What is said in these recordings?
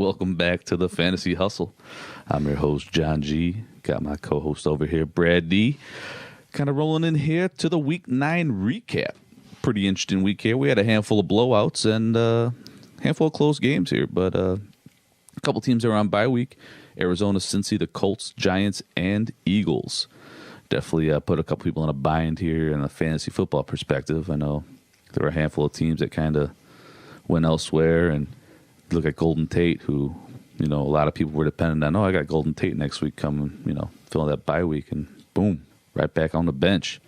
Welcome back to the Fantasy Hustle. I'm your host, Jon G. Got my co-host over here, Brad D. Kind of rolling in here to the Week 9 recap. Pretty interesting week here. We had a handful of blowouts and a handful of close games here, but a couple teams that were on bye week. Arizona, Cincy, the Colts, Giants, and Eagles. Definitely put a couple people in a bind here in a fantasy football perspective. I know there were a handful of teams that kind of went elsewhere, and look at Golden Tate, who, a lot of people were dependent on, I got Golden Tate next week coming, filling that bye week, and boom, right back on the bench.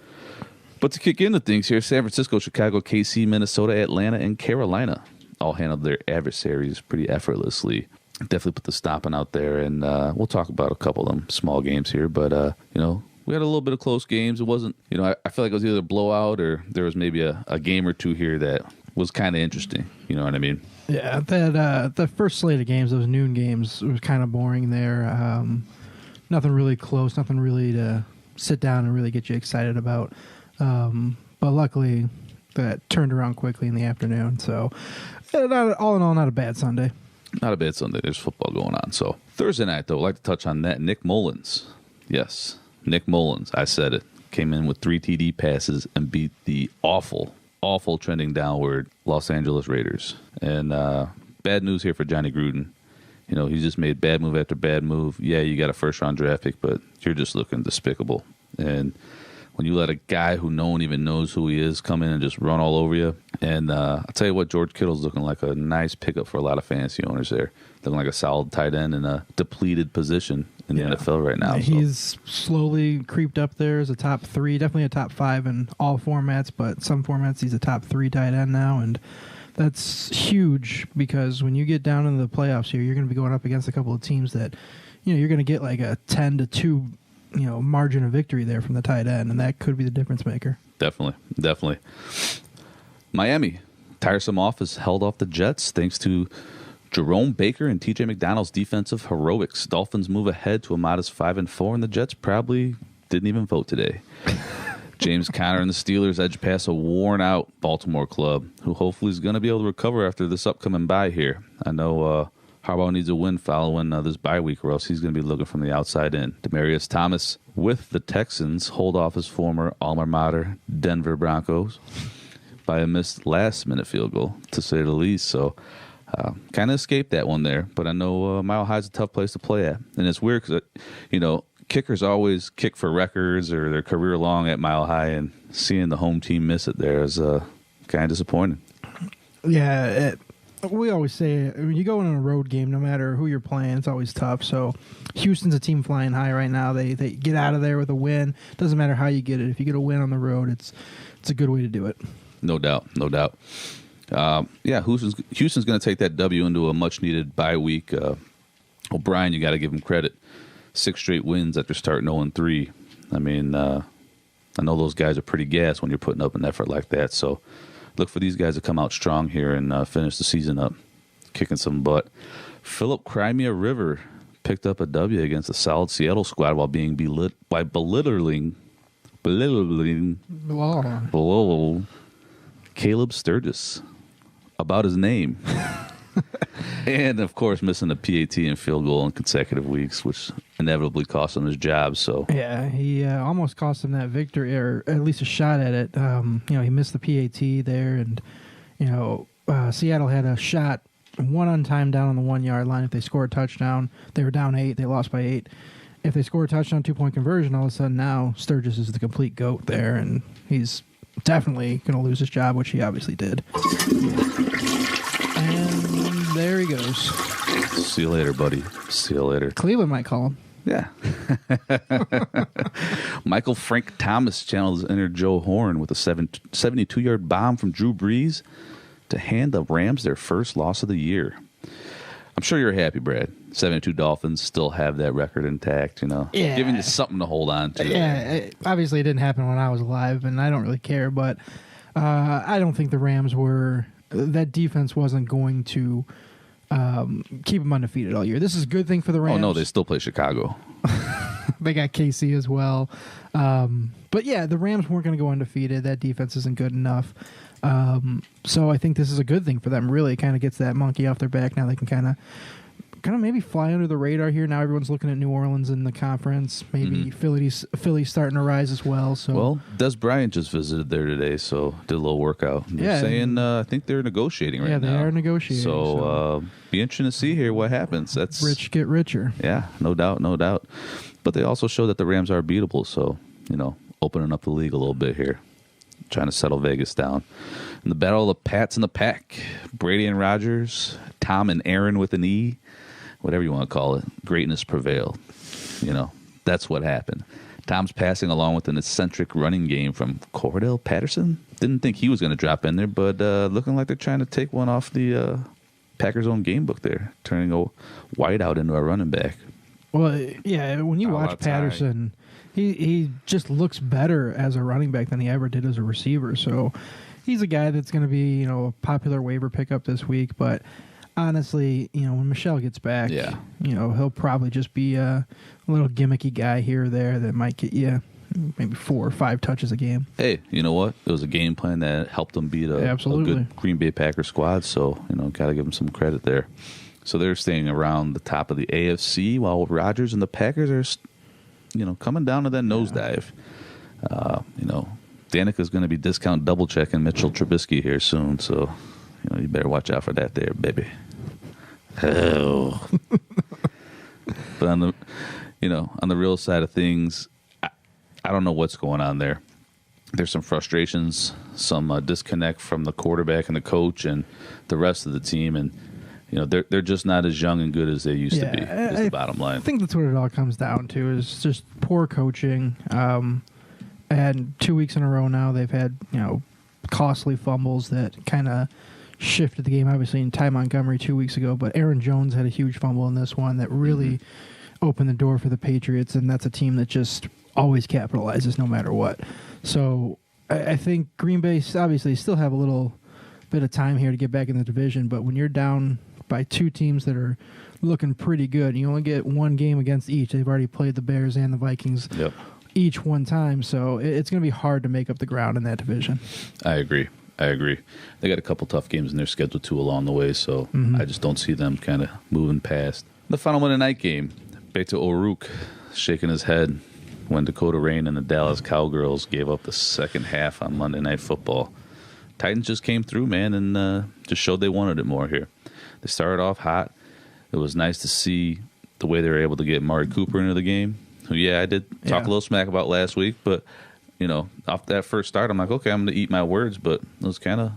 But to kick into things here, San Francisco, Chicago, KC, Minnesota, Atlanta, and Carolina all handled their adversaries pretty effortlessly. Definitely put the stomping out there, and we'll talk about a couple of them small games here, but, we had a little bit of close games. It wasn't, I feel like it was either a blowout or there was maybe a game or two here that was kind of interesting. You know what I mean? Yeah, the first slate of games, those noon games, was kind of boring there. Nothing really close, nothing really to sit down and really get you excited about. But luckily, that turned around quickly in the afternoon. So, all in all, not a bad Sunday. Not a bad Sunday. There's football going on. So Thursday night, though, I'd like to touch on that. Nick Mullins. Yes, Nick Mullins. I said it. Came in with 3 TD passes and beat the awful trending downward Los Angeles Raiders. And bad news here for Johnny Gruden. He's just made bad move after bad move. Yeah, you got a first-round draft pick, but you're just looking despicable. And when you let a guy who no one even knows who he is come in and just run all over you. And I'll tell you what, George Kittle's looking like a nice pickup for a lot of fantasy owners there. Looking like a solid tight end in a depleted position in the NFL right now. He's slowly creeped up there as a top 3, definitely a top 5 in all formats, but some formats he's a top 3 tight end now, and that's huge because when you get down into the playoffs here, you're going to be going up against a couple of teams that, you're going to get like a 10-2 margin of victory there from the tight end, and that could be the difference maker. Definitely. Miami, tiresome offense held off the Jets thanks to Jerome Baker and TJ McDonald's defensive heroics. Dolphins move ahead to a modest 5-4, and the Jets probably didn't even vote today. James Conner and the Steelers edge past a worn-out Baltimore club, who hopefully is going to be able to recover after this upcoming bye here. I know Harbaugh needs a win following this bye week, or else he's going to be looking from the outside in. Demaryius Thomas with the Texans hold off his former alma mater Denver Broncos by a missed last-minute field goal, to say the least. So kind of escaped that one there. But I know Mile High is a tough place to play at. And it's weird because, kickers always kick for records or their career long at Mile High, and seeing the home team miss it there is kind of disappointing. Yeah, we always say when you go in a road game, no matter who you're playing, it's always tough. So Houston's a team flying high right now. They get out of there with a win. Doesn't matter how you get it. If you get a win on the road, it's a good way to do it. No doubt. Houston's going to take that W into a much-needed bye week. O'Brien, you got to give him credit. 6 straight wins after starting 0-3. I mean, I know those guys are pretty gassed when you're putting up an effort like that. So look for these guys to come out strong here and finish the season up, kicking some butt. Philip Crimea River picked up a W against a solid Seattle squad while being belittling Caleb Sturgis about his name. And, of course, missing a PAT and field goal in consecutive weeks, which inevitably cost him his job. So yeah, he almost cost him that victory, or at least a shot at it. He missed the PAT there, and, Seattle had a shot, one on time down on the 1-yard line. If they score a touchdown, they were down 8. They lost by 8. If they score a touchdown, 2-point conversion, all of a sudden now Sturgis is the complete GOAT there, and he's definitely going to lose his job, which he obviously did. And there he goes. See you later, buddy. See you later. Cleveland might call him. Yeah. Michael Frank Thomas channeled his inner Joe Horn with a 72-yard bomb from Drew Brees to hand the Rams their first loss of the year. I'm sure you're happy, Brad. 72 Dolphins still have that record intact, Yeah. Giving you something to hold on to. Yeah, obviously it didn't happen when I was alive, and I don't really care, but I don't think the Rams were... That defense wasn't going to keep them undefeated all year. This is a good thing for the Rams. Oh, no, they still play Chicago. They got KC as well. But, yeah, the Rams weren't going to go undefeated. That defense isn't good enough. So I think this is a good thing for them. Really kind of gets that monkey off their back. Now they can kind of kind of maybe fly under the radar here. Now everyone's looking at New Orleans in the conference. Maybe Philly's starting to rise as well. So well, Des Bryant just visited there today, so did a little workout. They're saying I think they're negotiating right now. Yeah, they are negotiating. So be interesting to see here what happens. That's rich get richer. Yeah, no doubt, no doubt. But they also show that the Rams are beatable. So opening up the league a little bit here, trying to settle Vegas down. In the battle of the Pats and the Pack, Brady and Rodgers, Tom and Aaron with an E, whatever you want to call it, greatness prevailed. That's what happened. Tom's passing along with an eccentric running game from Cordell Patterson. Didn't think he was going to drop in there, but looking like they're trying to take one off the Packers' own game book there, turning a wideout into a running back. Well, yeah, when you watch Patterson, he just looks better as a running back than he ever did as a receiver. So he's a guy that's going to be, a popular waiver pickup this week. But honestly, when Michelle gets back, he'll probably just be a little gimmicky guy here or there that might get you maybe 4 or 5 touches a game. Hey, you know what? It was a game plan that helped them beat a good Green Bay Packers squad. So, got to give them some credit there. So they're staying around the top of the AFC while Rodgers and the Packers are, coming down to that nosedive. Danica's going to be discount double checking Mitchell Trubisky here soon. So, you better watch out for that there, baby. Oh. But on the real side of things, I don't know what's going on there. There's some frustrations, some disconnect from the quarterback and the coach and the rest of the team, and they're just not as young and good as they used to be. Is the bottom line. I think that's what it all comes down to is just poor coaching. And 2 weeks in a row now, they've had costly fumbles that kind of shifted the game. Obviously, in Ty Montgomery 2 weeks ago, but Aaron Jones had a huge fumble in this one that really opened the door for the Patriots, and that's a team that just always capitalizes no matter what. So I think Green Bay obviously still have a little bit of time here to get back in the division, but when you're down by 2 teams that are looking pretty good, you only get 1 game against each. They've already played the Bears and the Vikings each one time, so it's going to be hard to make up the ground in that division. I agree. They got a couple tough games in their schedule, too, along the way, so I just don't see them kind of moving past. The final Monday night game, Beto O'Rourke shaking his head when Dakota Rain and the Dallas Cowgirls gave up the second half on Monday Night Football. Titans just came through, man, and just showed they wanted it more here. They started off hot. It was nice to see the way they were able to get Amari Cooper into the game, who, I did talk a little smack about last week, but, off that first start, I'm like, okay, I'm going to eat my words, but it was kind of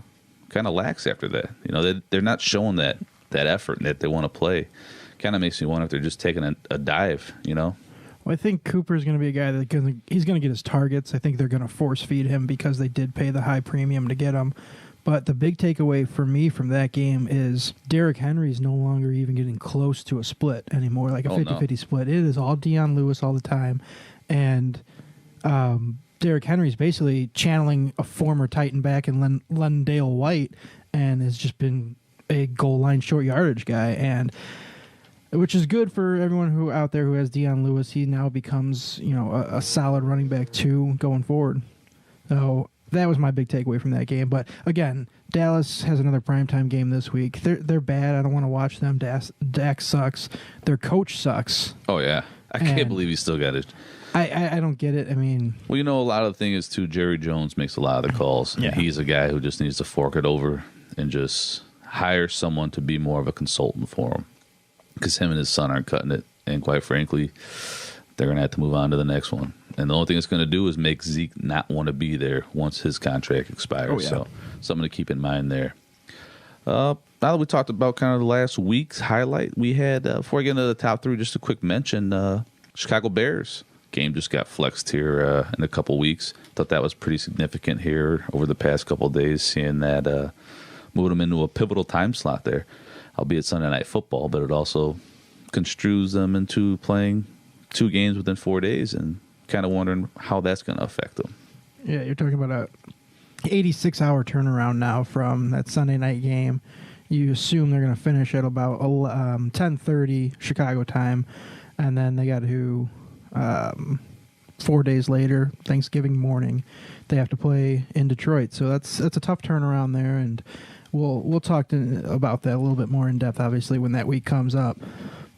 lax after that. They're not showing that effort that they want to play. Kind of makes me wonder if they're just taking a dive, Well, I think Cooper's going to be a guy that he's going to get his targets. I think they're going to force feed him because they did pay the high premium to get him. But the big takeaway for me from that game is Derrick Henry's no longer even getting close to a split anymore, like a 50-50 split. It is all Deion Lewis all the time. And Derrick Henry's basically channeling a former Titan back in Lendale White and has just been a goal line short yardage guy. And which is good for everyone who out there who has Deion Lewis. He now becomes, a solid running back 2 going forward. So that was my big takeaway from that game. But again, Dallas has another primetime game this week. They're bad. I don't want to watch them. Dak sucks. Their coach sucks. Oh yeah, I can't believe he still got it. I don't get it. I mean, well, a lot of the thing is too. Jerry Jones makes a lot of the calls. Yeah. He's a guy who just needs to fork it over and just hire someone to be more of a consultant for him. Because him and his son aren't cutting it. And quite frankly, they're going to have to move on to the next one. And the only thing it's going to do is make Zeke not want to be there once his contract expires. Oh, yeah. So something to keep in mind there. Now that we talked about kind of the last week's highlight, we had, before I get into the top 3, just a quick mention, Chicago Bears. Game just got flexed here in a couple weeks. Thought that was pretty significant here over the past couple of days, seeing that moved them into a pivotal time slot there. Albeit Sunday Night Football, but it also construes them into playing 2 games within 4 days and kind of wondering how that's going to affect them. Yeah, you're talking about a 86-hour turnaround now from that Sunday night game. You assume they're going to finish at about 10:30 Chicago time, and then they got to 4 days later, Thanksgiving morning, they have to play in Detroit. So that's a tough turnaround there, and We'll talk about that a little bit more in depth, obviously, when that week comes up.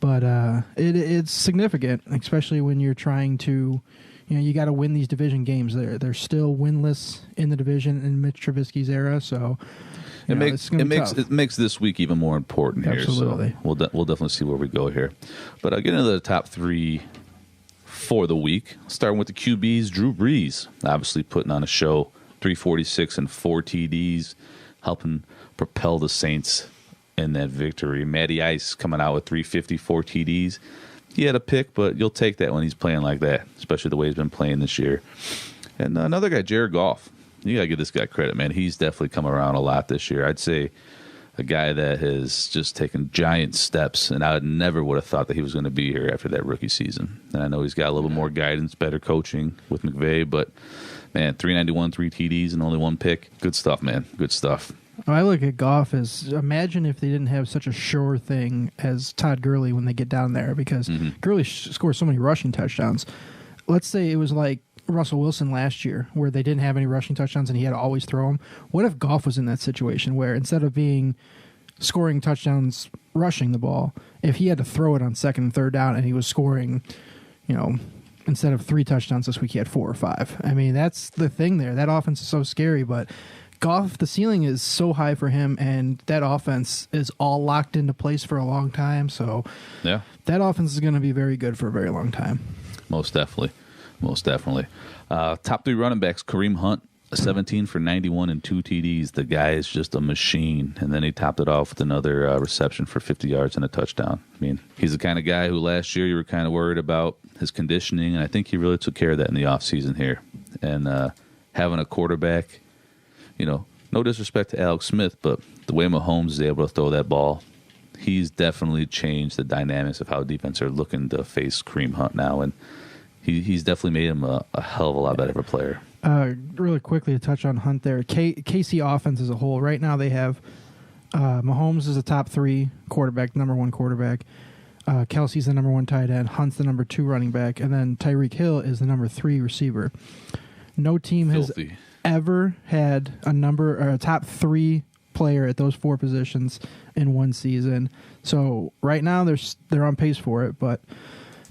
But it's significant, especially when you're trying to, you got to win these division games. They're still winless in the division in Mitch Trubisky's era, so it makes this week even more important here. Absolutely. So we'll definitely see where we go here. But I'll get into the top three for the week, starting with the QBs. Drew Brees, obviously putting on a show, 346 and 4 TDs, helping propel the Saints in that victory. Matty Ice coming out with 354 TDs. He had a pick, but you'll take that when he's playing like that, especially the way he's been playing this year. And another guy, Jared Goff. You got to give this guy credit, man. He's definitely come around a lot this year. I'd say a guy that has just taken giant steps, and I never would have thought that he was going to be here after that rookie season. And I know he's got a little more guidance, better coaching with McVay, but, man, 391, 3 TDs, and only 1 pick. Good stuff, man. Good stuff. I look at Goff as, imagine if they didn't have such a sure thing as Todd Gurley when they get down there, because Gurley scores so many rushing touchdowns. Let's say it was like Russell Wilson last year, where they didn't have any rushing touchdowns and he had to always throw them. What if Goff was in that situation where instead of scoring touchdowns rushing the ball, if he had to throw it on second and third down and he was scoring, instead of 3 touchdowns this week, he had 4 or 5. I mean, that's the thing there. That offense is so scary, but Goff, the ceiling is so high for him, and that offense is all locked into place for a long time. So yeah, that offense is going to be very good for a very long time. Most definitely. Top 3 running backs, Kareem Hunt, 17 for 91 and 2 TDs. The guy is just a machine. And then he topped it off with another reception for 50 yards and a touchdown. I mean, he's the kind of guy who last year you were kind of worried about his conditioning, and I think he really took care of that in the offseason here. And having a quarterback, no disrespect to Alex Smith, but the way Mahomes is able to throw that ball, he's definitely changed the dynamics of how defense are looking to face Kareem Hunt now, and he's definitely made him a hell of a lot better of a player. Really quickly to touch on Hunt there, KC offense as a whole, right now they have Mahomes is a top 3 quarterback, number 1 quarterback. Kelsey's the number 1 tight end. Hunt's the number 2 running back, and then Tyreek Hill is the number 3 receiver. No team has ever had a top 3 player at those 4 positions in one season. So right now they're on pace for it, but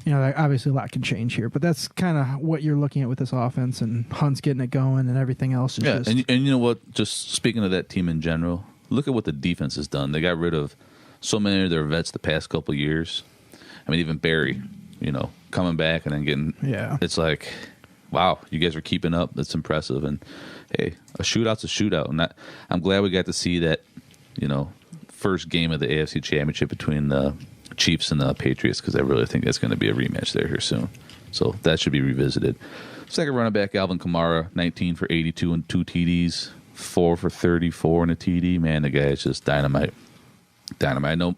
obviously a lot can change here. But that's kind of what you're looking at with this offense, and Hunt's getting it going, and everything else is just. And you know what? Just speaking of that team in general, look at what the defense has done. They got rid of so many of their vets the past couple of years. I mean, even Barry, coming back and then getting. Yeah. It's like, wow, you guys are keeping up. That's impressive. And, hey, a shootout's a shootout. And I'm glad we got to see that, first game of the AFC Championship between the Chiefs and the Patriots, because I really think that's going to be a rematch there here soon. So that should be revisited. Second running back, Alvin Kamara, 19 for 82 and 2 TDs, 4 for 34 and a TD. Man, the guy is just dynamite. I know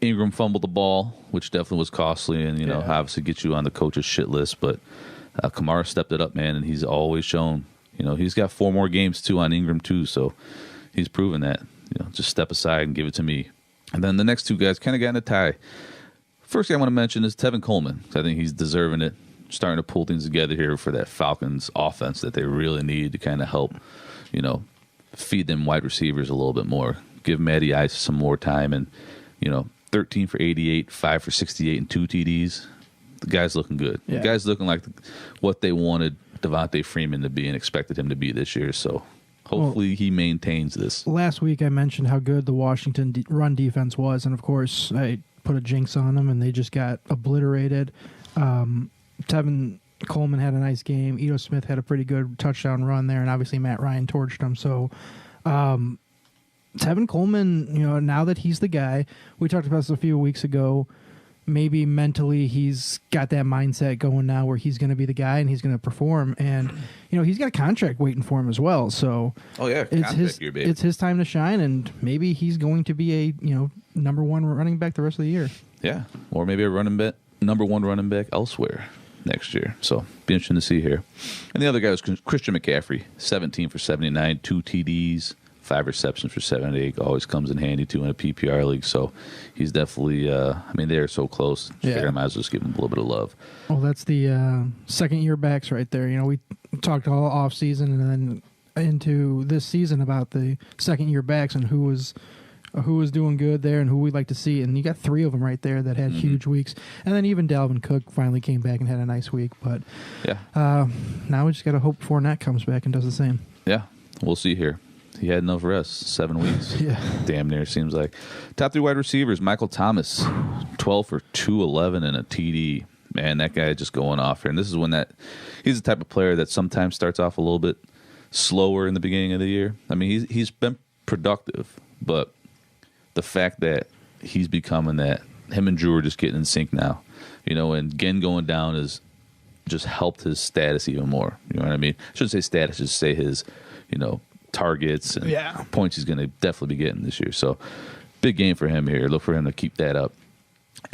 Ingram fumbled the ball, which definitely was costly, and, obviously gets you on the coach's shit list, but Kamara stepped it up, man, and he's always shown, he's got 4 more games, too, on Ingram, too, so he's proven that. Just step aside and give it to me. And then the next 2 guys kind of got in a tie. First guy I want to mention is Tevin Coleman. I think he's deserving it, starting to pull things together here for that Falcons offense that they really need to kind of help, feed them wide receivers a little bit more. Give Matty Ice some more time, and 13 for 88, 5 for 68, and 2 TDs. The guy's looking good. Yeah. The guy's looking like what they wanted Devontae Freeman to be and expected him to be this year. So hopefully he maintains this. Last week I mentioned how good the Washington run defense was, and of course I put a jinx on them, and they just got obliterated. Tevin Coleman had a nice game. Ito Smith had a pretty good touchdown run there, and obviously Matt Ryan torched him. So Tevin Coleman, now that he's the guy, we talked about this a few weeks ago, maybe mentally he's got that mindset going now where he's going to be the guy and he's going to perform. And, he's got a contract waiting for him as well. So it's his time to shine, and maybe he's going to be a, number 1 running back the rest of the year. Yeah, or maybe a number 1 running back elsewhere next year. So be interesting to see here. And the other guy was Christian McCaffrey, 17 for 79, 2 TDs. 5 receptions for 78 always comes in handy, too, in a PPR league. So he's definitely, they're so close. I might as well just give him a little bit of love. Well, that's the second-year backs right there. We talked all off-season and then into this season about the second-year backs and who was who was doing good there and who we'd like to see. And you got 3 of them right there that had huge weeks. And then even Dalvin Cook finally came back and had a nice week. But now we just got to hope Fournette comes back and does the same. Yeah, we'll see here. He had enough rest, 7 weeks. Yeah. Damn near, seems like. Top 3 wide receivers, Michael Thomas, 12 for 211 and a TD. Man, that guy is just going off here. And this is when he's the type of player that sometimes starts off a little bit slower in the beginning of the year. I mean, he's been productive, but the fact that he's becoming that, him and Drew are just getting in sync now, and Ginn going down has just helped his status even more. You know what I mean? I shouldn't say status, just say his, targets and points he's going to definitely be getting this year. So big game for him here. Look for him to keep that up.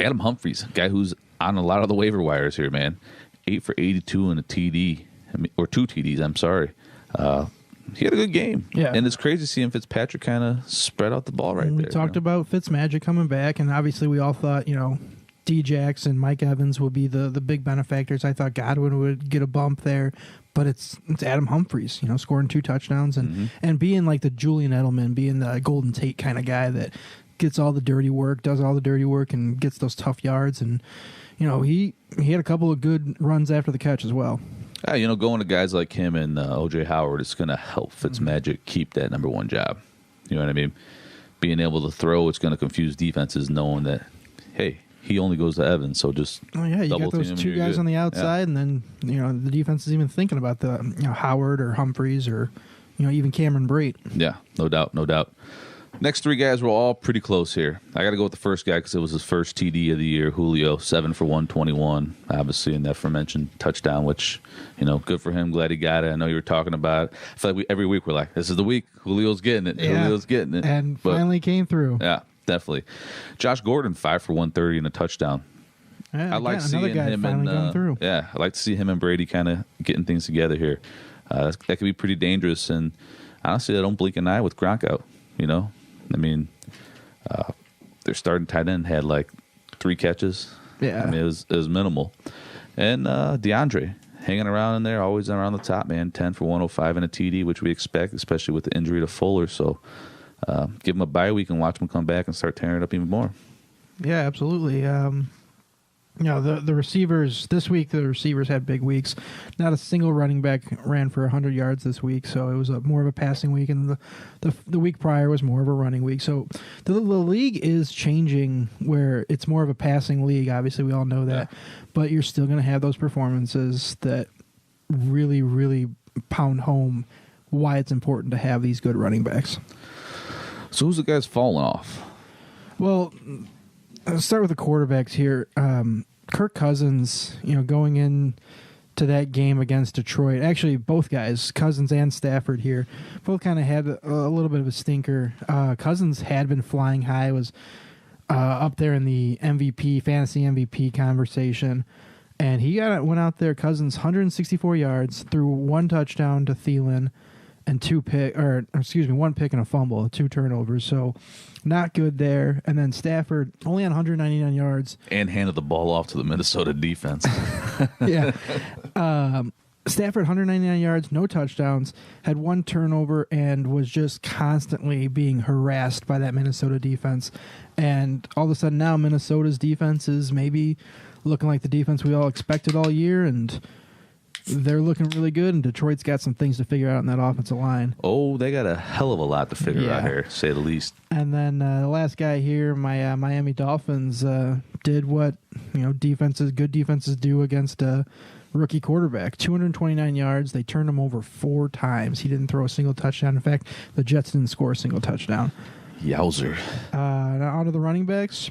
Adam Humphries, guy who's on a lot of the waiver wires here, man. 8 for 82 and a TD, or 2 TDs, I'm sorry. He had a good game. Yeah. And it's crazy seeing Fitzpatrick kind of spread out the ball right there. We talked about Fitzmagic coming back, and obviously we all thought, D-Jax and Mike Evans would be the big benefactors. I thought Godwin would get a bump there, but it's Adam Humphries, scoring 2 touchdowns and being like the Julian Edelman, being the Golden Tate kind of guy that gets all the dirty work, does all the dirty work, and gets those tough yards. And, he had a couple of good runs after the catch as well. Going to guys like him and O.J. Howard is going to help Fitzmagic keep that number 1 job. You know what I mean? Being able to throw, it's going to confuse defenses knowing that, hey, he only goes to Evans, so just you got those 2 guys on the outside, and then the defense is even thinking about the Howard or Humphreys or even Cameron Brate. Yeah, no doubt. Next 3 guys were all pretty close here. I got to go with the first guy because it was his first TD of the year, Julio, 7 for 121, obviously in that aforementioned touchdown, which, good for him. Glad he got it. I know you were talking about it. I feel like every week we're like, this is the week. Julio's getting it. Yeah. Julio's getting it. And finally came through. Yeah, definitely. Josh Gordon, 5 for 130 and a touchdown. Yeah, I like seeing him and through. Yeah, I like to see him and Brady kind of getting things together here. That could be pretty dangerous, and honestly, I don't blink an eye with Gronk out. I mean, their starting tight end had like 3 catches. Yeah, I mean it was minimal, and DeAndre hanging around in there, always around the top, man. 10 for 105 and a TD, which we expect, especially with the injury to Fuller. So give him a bye week and watch him come back and start tearing it up even more. Yeah, absolutely. The receivers this week, the receivers had big weeks. Not a single running back ran for 100 yards this week, so it was more of a passing week, and the week prior was more of a running week. So the league is changing where it's more of a passing league. Obviously, we all know that, but you're still going to have those performances that really, really pound home why it's important to have these good running backs. So who's the guys falling off? Well, let's start with the quarterbacks here. Kirk Cousins, going in to that game against Detroit. Actually, both guys, Cousins and Stafford here, both kind of had a little bit of a stinker. Cousins had been flying high, was up there in the fantasy MVP conversation, and he went out there. Cousins 164 yards, threw 1 touchdown to Thielen, and 1 pick and a fumble, 2 turnovers. So not good there. And then Stafford only on 199 yards. And handed the ball off to the Minnesota defense. Yeah. Stafford 199 yards, no touchdowns, had 1 turnover, and was just constantly being harassed by that Minnesota defense. And all of a sudden now Minnesota's defense is maybe looking like the defense we all expected all year, and they're looking really good, and Detroit's got some things to figure out in that offensive line. Oh, they got a hell of a lot to figure out here, to say the least. And then the last guy here, my Miami Dolphins, did what good defenses do against a rookie quarterback. 229 yards. They turned him over 4 times. He didn't throw a single touchdown. In fact, the Jets didn't score a single touchdown. Yowzer. Now on to the running backs.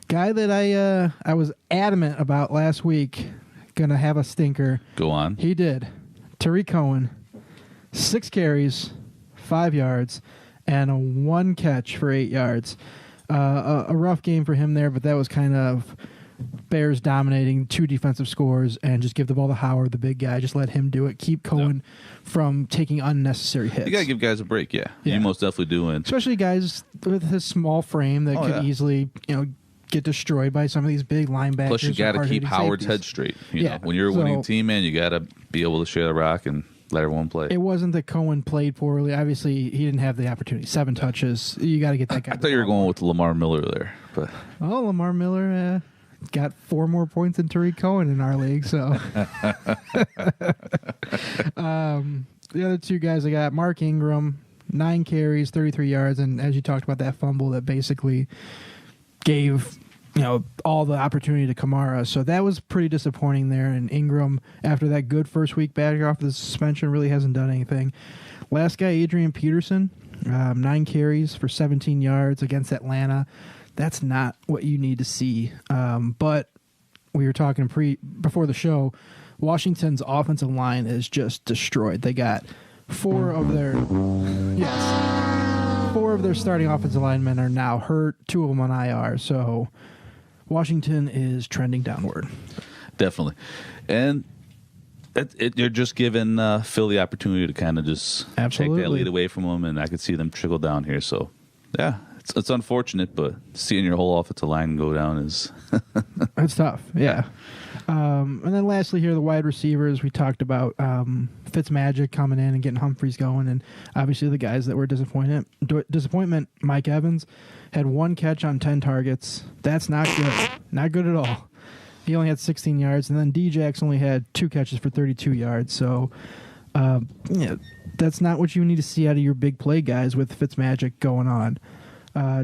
Guy that I was adamant about last week, going to have a stinker. Go on. He did. Tariq Cohen, 6 carries, 5 yards, and a 1 catch for 8 yards. A rough game for him there, but that was kind of Bears dominating 2 defensive scores and just give the ball to Howard, the big guy. Just let him do it. Keep Cohen from taking unnecessary hits. You got to give guys a break, yeah. You most definitely do. Especially guys with his small frame that could easily, get destroyed by some of these big linebackers. Plus, you got to keep Howard's head straight. You know, when you're a winning team, man, you got to be able to share the rock and Let everyone play. It wasn't that Cohen played poorly. Obviously, he didn't have the opportunity. 7 touches. You got to get that guy. I thought you were going with Lamar Miller there, but Lamar Miller got 4 more points than Tariq Cohen in our league. So the other 2 guys I got, Mark Ingram, 9 carries, 33 yards, and as you talked about, that fumble that basically gave all the opportunity to Kamara. So that was pretty disappointing there. And Ingram, after that good first week back off the suspension, really hasn't done anything. Last guy, Adrian Peterson, 9 carries for 17 yards against Atlanta. That's not what you need to see. But we were talking before the show, Washington's offensive line is just destroyed. They got 4 of their starting offensive linemen are now hurt. 2 of them on IR. So Washington is trending downward. Definitely. And you're just giving Phil the opportunity to kind of just take that lead away from them, and I could see them trickle down here. So, yeah, it's unfortunate, but seeing your whole offensive line go down is... It's tough, yeah. And then lastly here, the wide receivers. We talked about Fitzmagic coming in and getting Humphreys going, and obviously the guys that were disappointment, Mike Evans had 1 catch on 10 targets. That's not good. Not good at all. He only had 16 yards, and then Djax only had 2 catches for 32 yards. So, that's not what you need to see out of your big play guys with Fitzmagic going on.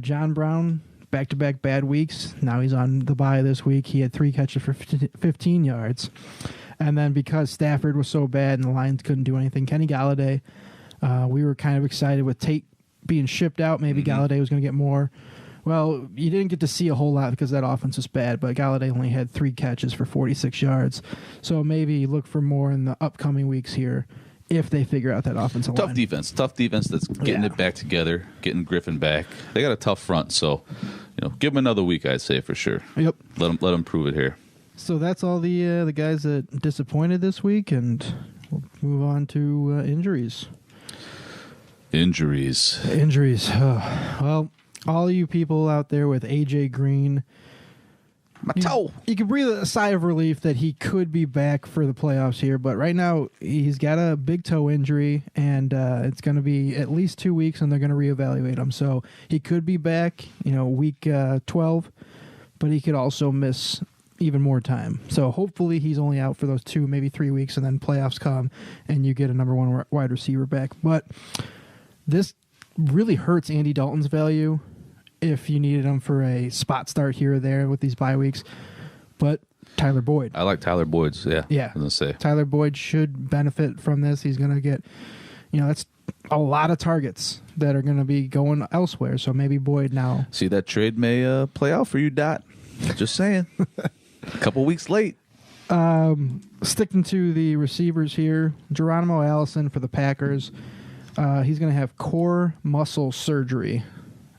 John Brown, back-to-back bad weeks. Now he's on the bye this week. He had 3 catches for 15 yards. And then because Stafford was so bad and the Lions couldn't do anything, Kenny Galladay, we were kind of excited with Tate being shipped out. Maybe Galladay was going to get more. Well, you didn't get to see a whole lot because that offense was bad, but Galladay only had 3 catches for 46 yards. So maybe look for more in the upcoming weeks here if they figure out that offensive line. Tough defense that's getting it back together, getting Griffin back. They got a tough front, so give them another week, I'd say, for sure. Yep. Let them prove it here. So that's all the guys that disappointed this week, and we'll move on to injuries. Injuries. Well, all you people out there with AJ Green, my toe. You can breathe a sigh of relief that he could be back for the playoffs here, but right now he's got a big toe injury, and it's going to be at least 2 weeks, and they're going to reevaluate him. So he could be back, week 12, but he could also miss even more time. So hopefully he's only out for those 2, maybe 3 weeks, and then playoffs come, and you get a number 1 wide receiver back. But this really hurts Andy Dalton's value if you needed him for a spot start here or there with these bye weeks. But Tyler Boyd. I like Tyler Boyd's, yeah. I was going to say. Tyler Boyd should benefit from this. He's going to get, that's a lot of targets that are going to be going elsewhere. So maybe Boyd now. See, that trade may play out for you, Dot. Just saying. A couple weeks late. Sticking to the receivers here, Geronimo Allison for the Packers. He's going to have core muscle surgery,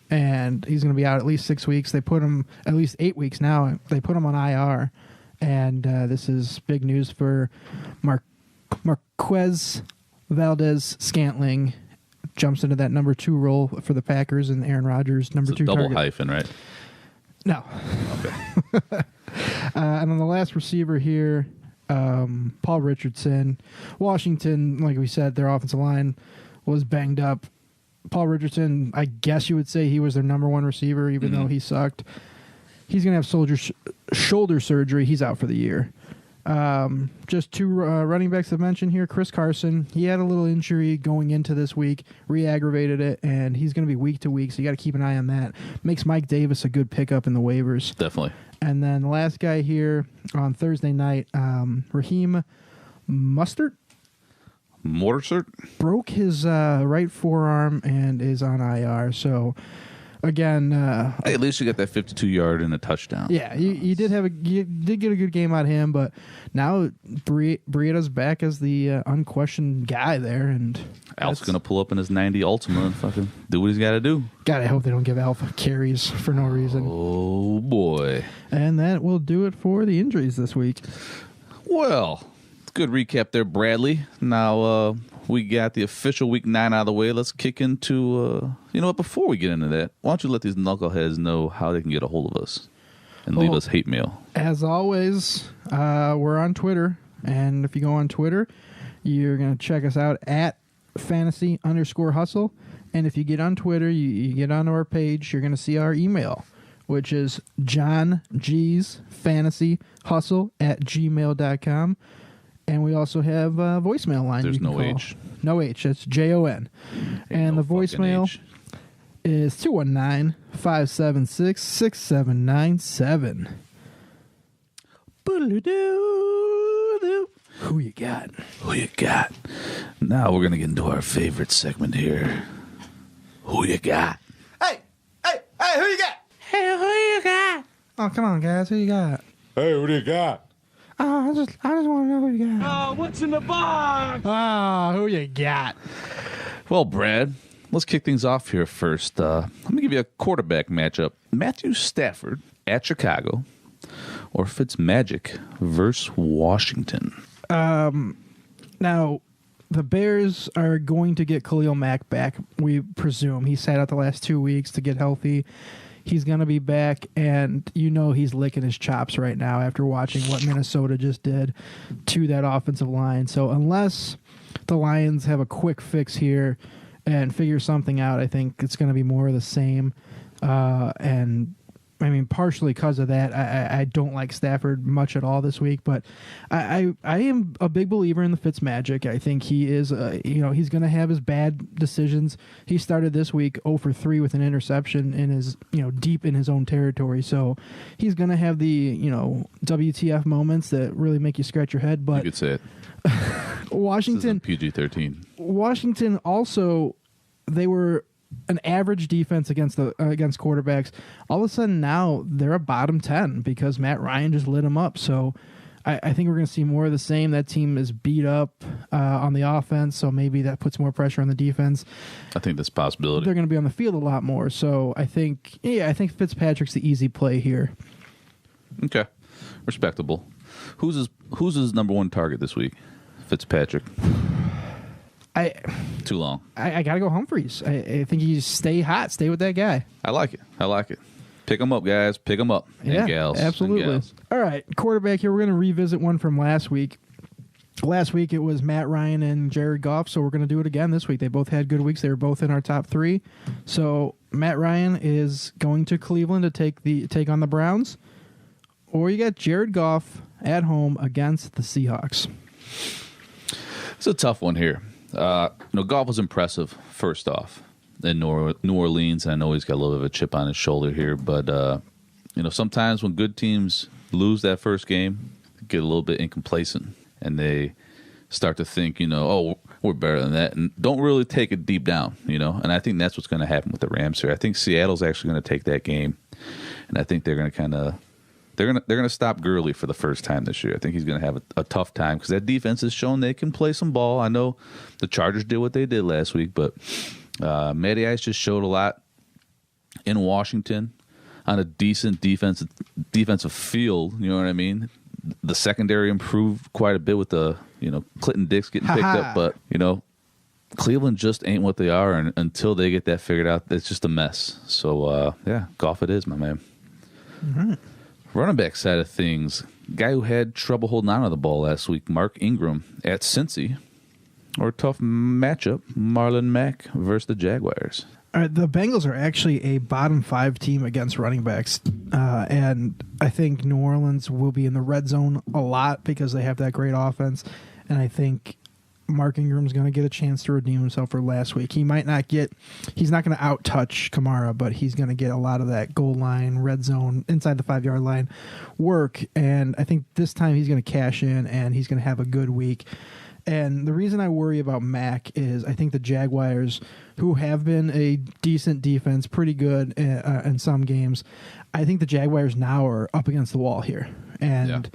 and he's going to be out at least 6 weeks. They put him at least 8 weeks now. They put him on IR, and this is big news for Marquez Valdez-Scantling. Jumps into that number 2 role for the Packers, and Aaron Rodgers number 2 double target. Hyphen, right? No. Okay. And on the last receiver here, Paul Richardson. Washington, like we said, their offensive line was banged up. Paul Richardson, I guess you would say he was their number 1 receiver, even though he sucked. He's going to have shoulder surgery. He's out for the year. Just 2 running backs to mention here. Chris Carson, he had a little injury going into this week, re-aggravated it, and he's going to be week to week, so you got to keep an eye on that. Makes Mike Davis a good pickup in the waivers. Definitely. And then the last guy here on Thursday night, Raheem Mostert broke his right forearm and is on IR. So again, hey, at least you got that 52-yard and a touchdown. Yeah, you did get a good game out of him, but now Breeda's back as the unquestioned guy there, and Alf's gonna pull up in his 90 Ultima and fucking do what he's got to do. God, I hope they don't give Alf carries for no reason. Oh boy! And that will do it for the injuries this week. Well, good recap there, Bradley. Now we got the official week 9 out of the way. Let's kick into, you know what, before we get into that, why don't you let these knuckleheads know how they can get a hold of us and leave us hate mail. As always, we're on Twitter, and if you go on Twitter, You're going to check us out at fantasy_hustle. And if you get on Twitter, you get onto our page, you're going to see our email, which is Jon G's Fantasy Hustle @gmail.com. And we also have a voicemail line. There's you can no call. H. No H. It's JON. And no the voicemail is 219-576-6797. Who you got? Who you got? Now we're going to get into our favorite segment here. Who you got? Hey, who you got? Hey, who you got? Oh, come on, guys. Who you got? Hey, what do you got? Oh, I just want to know who you got. What's in the box? Who you got? Well, Brad, let's kick things off here first. Let me give you a quarterback matchup. Matthew Stafford at Chicago or Fitzmagic versus Washington. Now, the Bears are going to get Khalil Mack back, we presume. He sat out the last 2 weeks to get healthy. He's going to be back, and you know he's licking his chops right now after watching what Minnesota just did to that offensive line. So unless the Lions have a quick fix here and figure something out, I think it's going to be more of the same. And I mean, partially because of that, I don't like Stafford much at all this week. But I am a big believer in the Fitzmagic. I think he is, he's going to have his bad decisions. He started this week 0 for 3 with an interception in his, deep in his own territory. So he's going to have the, WTF moments that really make you scratch your head. But You could say it. Washington, PG-13. Washington also, they were an average defense against quarterbacks. All of a sudden now they're a bottom 10 because Matt Ryan just lit them up. So I think we're going to see more of the same. That team is beat up on the offense, so maybe that puts more pressure on the defense. I think that's a possibility. They're going to be on the field a lot more. So I think Fitzpatrick's the easy play here. Okay. Respectable. Who's his number one target this week? Fitzpatrick. Too long. I got to go Humphreys. I think you stay hot. Stay with that guy. I like it. Pick them up, guys. Pick them up. And Yeah, gals. absolutely. And gals. All right, quarterback here. We're going to revisit one from last week. Last week it was Matt Ryan and Jared Goff, so we're going to do it again this week. They both had good weeks. They were both in our top 3. So Matt Ryan is going to Cleveland to take on the Browns. Or you got Jared Goff at home against the Seahawks. It's a tough one here. Goff was impressive, first off, in New Orleans. I know he's got a little bit of a chip on his shoulder here, but, sometimes when good teams lose that first game, they get a little bit incomplacent, and they start to think, we're better than that, and don't really take it deep down, and I think that's what's going to happen with the Rams here. I think Seattle's actually going to take that game, and I think they're going to they're gonna stop Gurley for the first time this year. I think he's going to have a tough time because that defense has shown they can play some ball. I know the Chargers did what they did last week, but Matty Ice just showed a lot in Washington on a decent defensive field. You know what I mean? The secondary improved quite a bit with the Clinton Dix getting picked up, but Cleveland just ain't what they are, and until they get that figured out, it's just a mess. So Goff it is, my man. Mm-hmm. Running back side of things, guy who had trouble holding on to the ball last week, Mark Ingram at Cincy, or a tough matchup, Marlon Mack versus the Jaguars. All right, the Bengals are actually a bottom 5 team against running backs, and I think New Orleans will be in the red zone a lot because they have that great offense, and I think Mark Ingram's going to get a chance to redeem himself for last week. He's not going to out-touch Kamara, but he's going to get a lot of that goal line, red zone, inside the 5-yard line work, and I think this time he's going to cash in, and he's going to have a good week. And the reason I worry about Mack is I think the Jaguars, who have been a decent defense, pretty good in some games, I think the Jaguars now are up against the wall here. And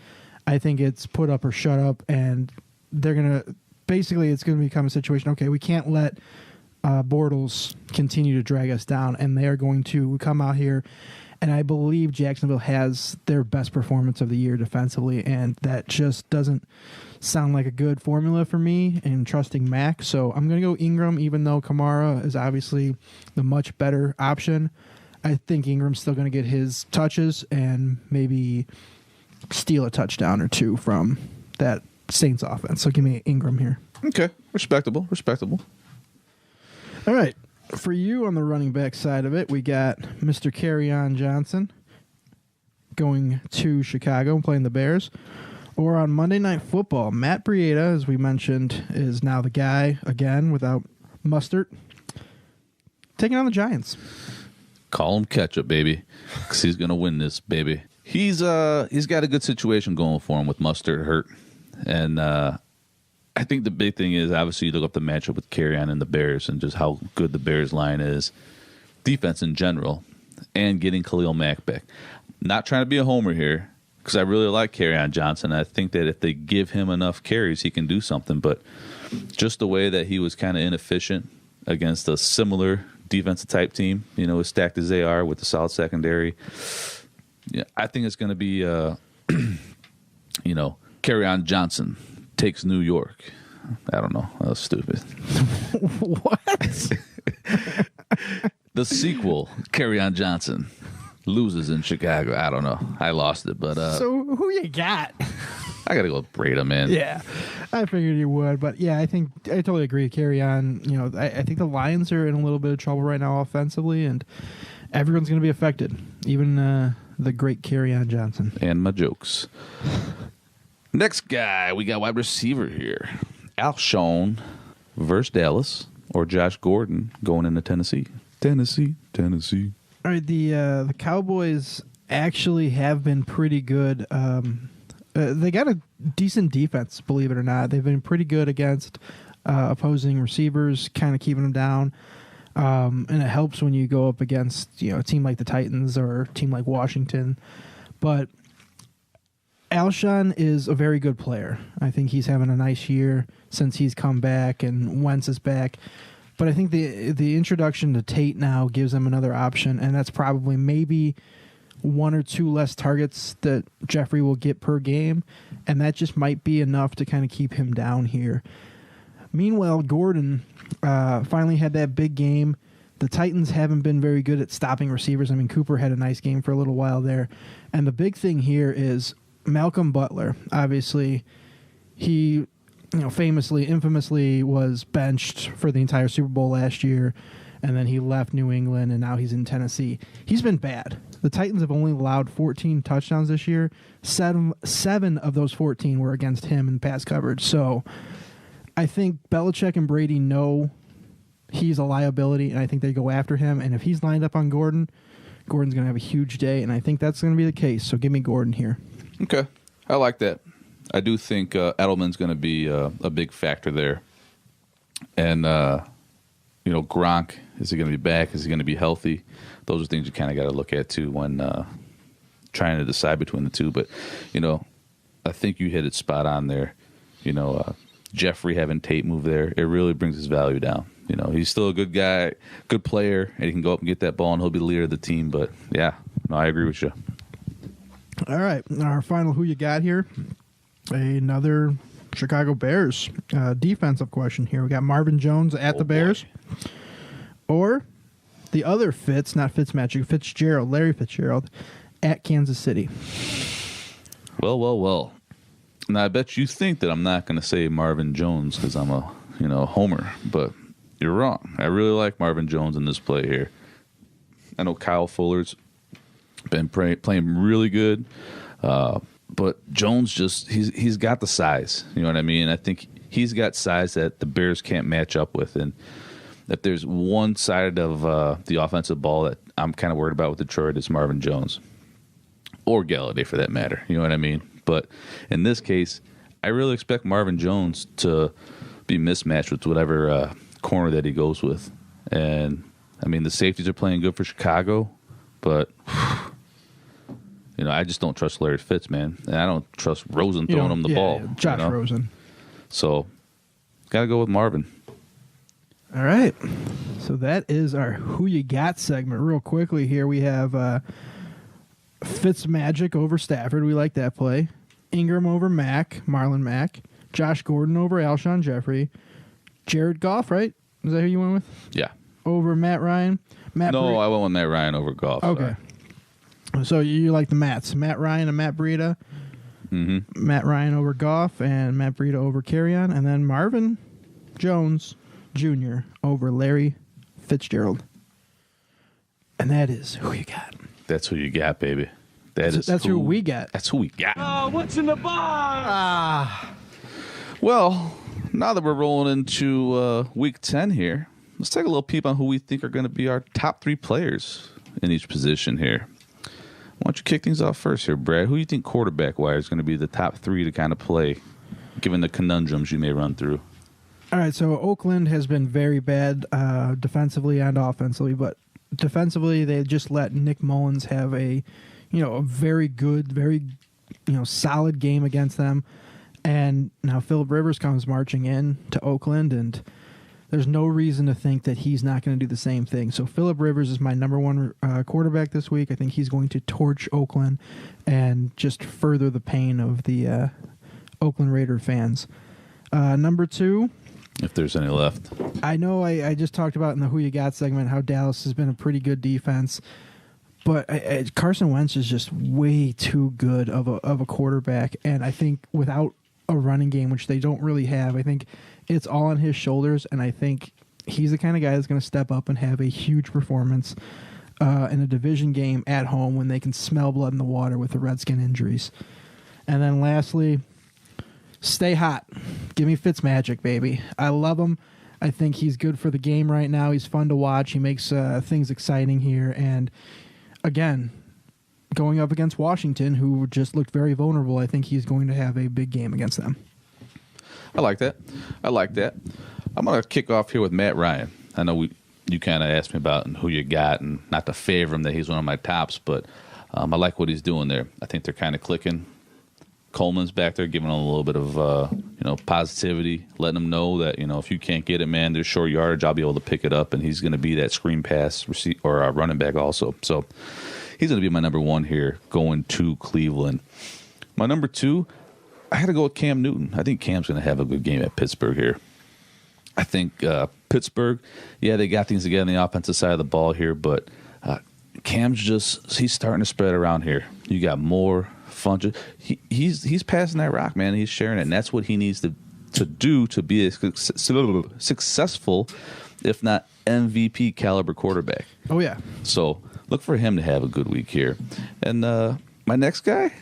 I think it's put up or shut up, and they're going to basically it's going to become a situation, okay, we can't let Bortles continue to drag us down, and they are going to come out here, and I believe Jacksonville has their best performance of the year defensively, and that just doesn't sound like a good formula for me in trusting Mack. So I'm going to go Ingram, even though Kamara is obviously the much better option. I think Ingram's still going to get his touches and maybe steal a touchdown or two from that Saints offense. So give me Ingram here. Okay, respectable. All right. For you on the running back side of it, we got Mr. Kerryon Johnson going to Chicago and playing the Bears. Or on Monday Night Football, Matt Breida, as we mentioned, is now the guy again without Mustard, taking on the Giants. Call him ketchup, baby, because he's gonna win this, baby. He's got a good situation going for him with Mustard hurt, and I think the big thing is obviously you look up the matchup with Kerryon and the Bears and just how good the Bears line is, defense in general, and getting Khalil Mack back. Not trying to be a homer here because I really like Kerryon Johnson. I think that if they give him enough carries, he can do something. But just the way that he was kind of inefficient against a similar defensive type team, as stacked as they are with the solid secondary. Yeah, I think it's going to be, Kerryon Johnson takes New York. I don't know. That was stupid. What? The sequel, Kerryon Johnson loses in Chicago. I don't know. I lost it, but So who you got? I got to go with Breida, man. Yeah, I figured you would, but yeah, I totally agree. Kerryon, I think the Lions are in a little bit of trouble right now offensively, and everyone's going to be affected, even the great Kerryon Johnson. And my jokes. Next guy, we got wide receiver here. Alshon versus Dallas, or Josh Gordon going into Tennessee. Tennessee. All right, the Cowboys actually have been pretty good. They got a decent defense, believe it or not. They've been pretty good against opposing receivers, kind of keeping them down. And it helps when you go up against a team like the Titans or a team like Washington. But Alshon is a very good player. I think he's having a nice year since he's come back and Wentz is back. But I think the introduction to Tate now gives them another option, and that's probably maybe one or two less targets that Jeffrey will get per game, and that just might be enough to kind of keep him down here. Meanwhile, Gordon finally had that big game. The Titans haven't been very good at stopping receivers. I mean, Cooper had a nice game for a little while there. And the big thing here is Malcolm Butler. Obviously, he infamously was benched for the entire Super Bowl last year, and then he left New England, and now he's in Tennessee. He's been bad. The Titans have only allowed 14 touchdowns this year. Seven of those 14 were against him in pass coverage. So I think Belichick and Brady know he's a liability, and I think they go after him. And if he's lined up on Gordon's going to have a huge day, and I think that's going to be the case. So give me Gordon here. Okay. I like that. I do think Edelman's going to be a big factor there. And, Gronk, is he going to be back? Is he going to be healthy? Those are things you kind of got to look at, too, when trying to decide between the two. But, I think you hit it spot on there. Jeffrey having Tate move there, it really brings his value down. He's still a good guy, good player, and he can go up and get that ball, and he'll be the leader of the team. But, yeah, no, I agree with you. All right. Our final who you got here, another Chicago Bears defensive question here. We got Marvin Jones at the Bears. Or the other Fitzgerald, Larry Fitzgerald, at Kansas City. Well. Now, I bet you think that I'm not going to say Marvin Jones because I'm a homer, but you're wrong. I really like Marvin Jones in this play here. I know Kyle Fuller's been playing really good, but Jones he's got the size. You know what I mean? I think he's got size that the Bears can't match up with. And if there's one side of the offensive ball that I'm kind of worried about with Detroit, it's Marvin Jones. Or Galladay, for that matter. You know what I mean? But in this case, I really expect Marvin Jones to be mismatched with whatever corner that he goes with. And, I mean, the safeties are playing good for Chicago, but, I just don't trust Larry Fitz, man. And I don't trust Rosen throwing him the ball. Josh Rosen. So, got to go with Marvin. All right. So that is our Who You Got segment. Real quickly here, we have Fitz Magic over Stafford. We like that play. Ingram over Marlon Mack. Josh Gordon over Alshon Jeffrey. Jared Goff, right? Is that who you went with? Yeah. Over Matt Ryan? I went with Matt Ryan over Goff. Okay. Sorry. So you like the Matts. Matt Ryan and Matt Breida. Mm-hmm. Matt Ryan over Goff and Matt Breida over Kerryon. And then Marvin Jones Jr. over Larry Fitzgerald. And that is who you got. That's who you got, baby. That's who we got. That's who we got. Oh, what's in the box? Well, now that we're rolling into week 10 here, let's take a little peep on who we think are going to be our top 3 players in each position here. Why don't you kick things off first here, Brad? Who do you think quarterback-wise is going to be the top 3 to kind of play, given the conundrums you may run through? All right, so Oakland has been very bad defensively and offensively, but defensively they just let Nick Mullins have a very good, very solid game against them. And now Phillip Rivers comes marching in to Oakland, and there's no reason to think that he's not going to do the same thing. So Phillip Rivers is my number 1 quarterback this week. I think he's going to torch Oakland and just further the pain of the Oakland Raider fans. Number 2. If there's any left. I know I just talked about in the Who You Got segment how Dallas has been a pretty good defense. But Carson Wentz is just way too good of a quarterback. And I think without a running game, which they don't really have, I think it's all on his shoulders. And I think he's the kind of guy that's going to step up and have a huge performance in a division game at home when they can smell blood in the water with the Redskin injuries. And then lastly, stay hot. Give me Fitzmagic, baby. I love him. I think he's good for the game right now. He's fun to watch. He makes things exciting here. And again, going up against Washington, who just looked very vulnerable, I think he's going to have a big game against them. I like that. I'm going to kick off here with Matt Ryan. I know you kind of asked me about and who you got, and not to favor him that he's one of my tops, but I like what he's doing there. I think they're kind of clicking. Coleman's back there giving him a little bit of positivity, letting him know that if you can't get it, man, there's short yardage. I'll be able to pick it up, and he's going to be that screen pass or running back also. So he's going to be my number 1 here going to Cleveland. My number 2, I had to go with Cam Newton. I think Cam's going to have a good game at Pittsburgh here. I think Pittsburgh, they got things together on the offensive side of the ball here, but Cam's he's starting to spread around here. You got more fun. He's passing that rock, man. He's sharing it, and that's what he needs to do to be a successful, if not MVP caliber quarterback. Oh yeah. So look for him to have a good week here. And my next guy,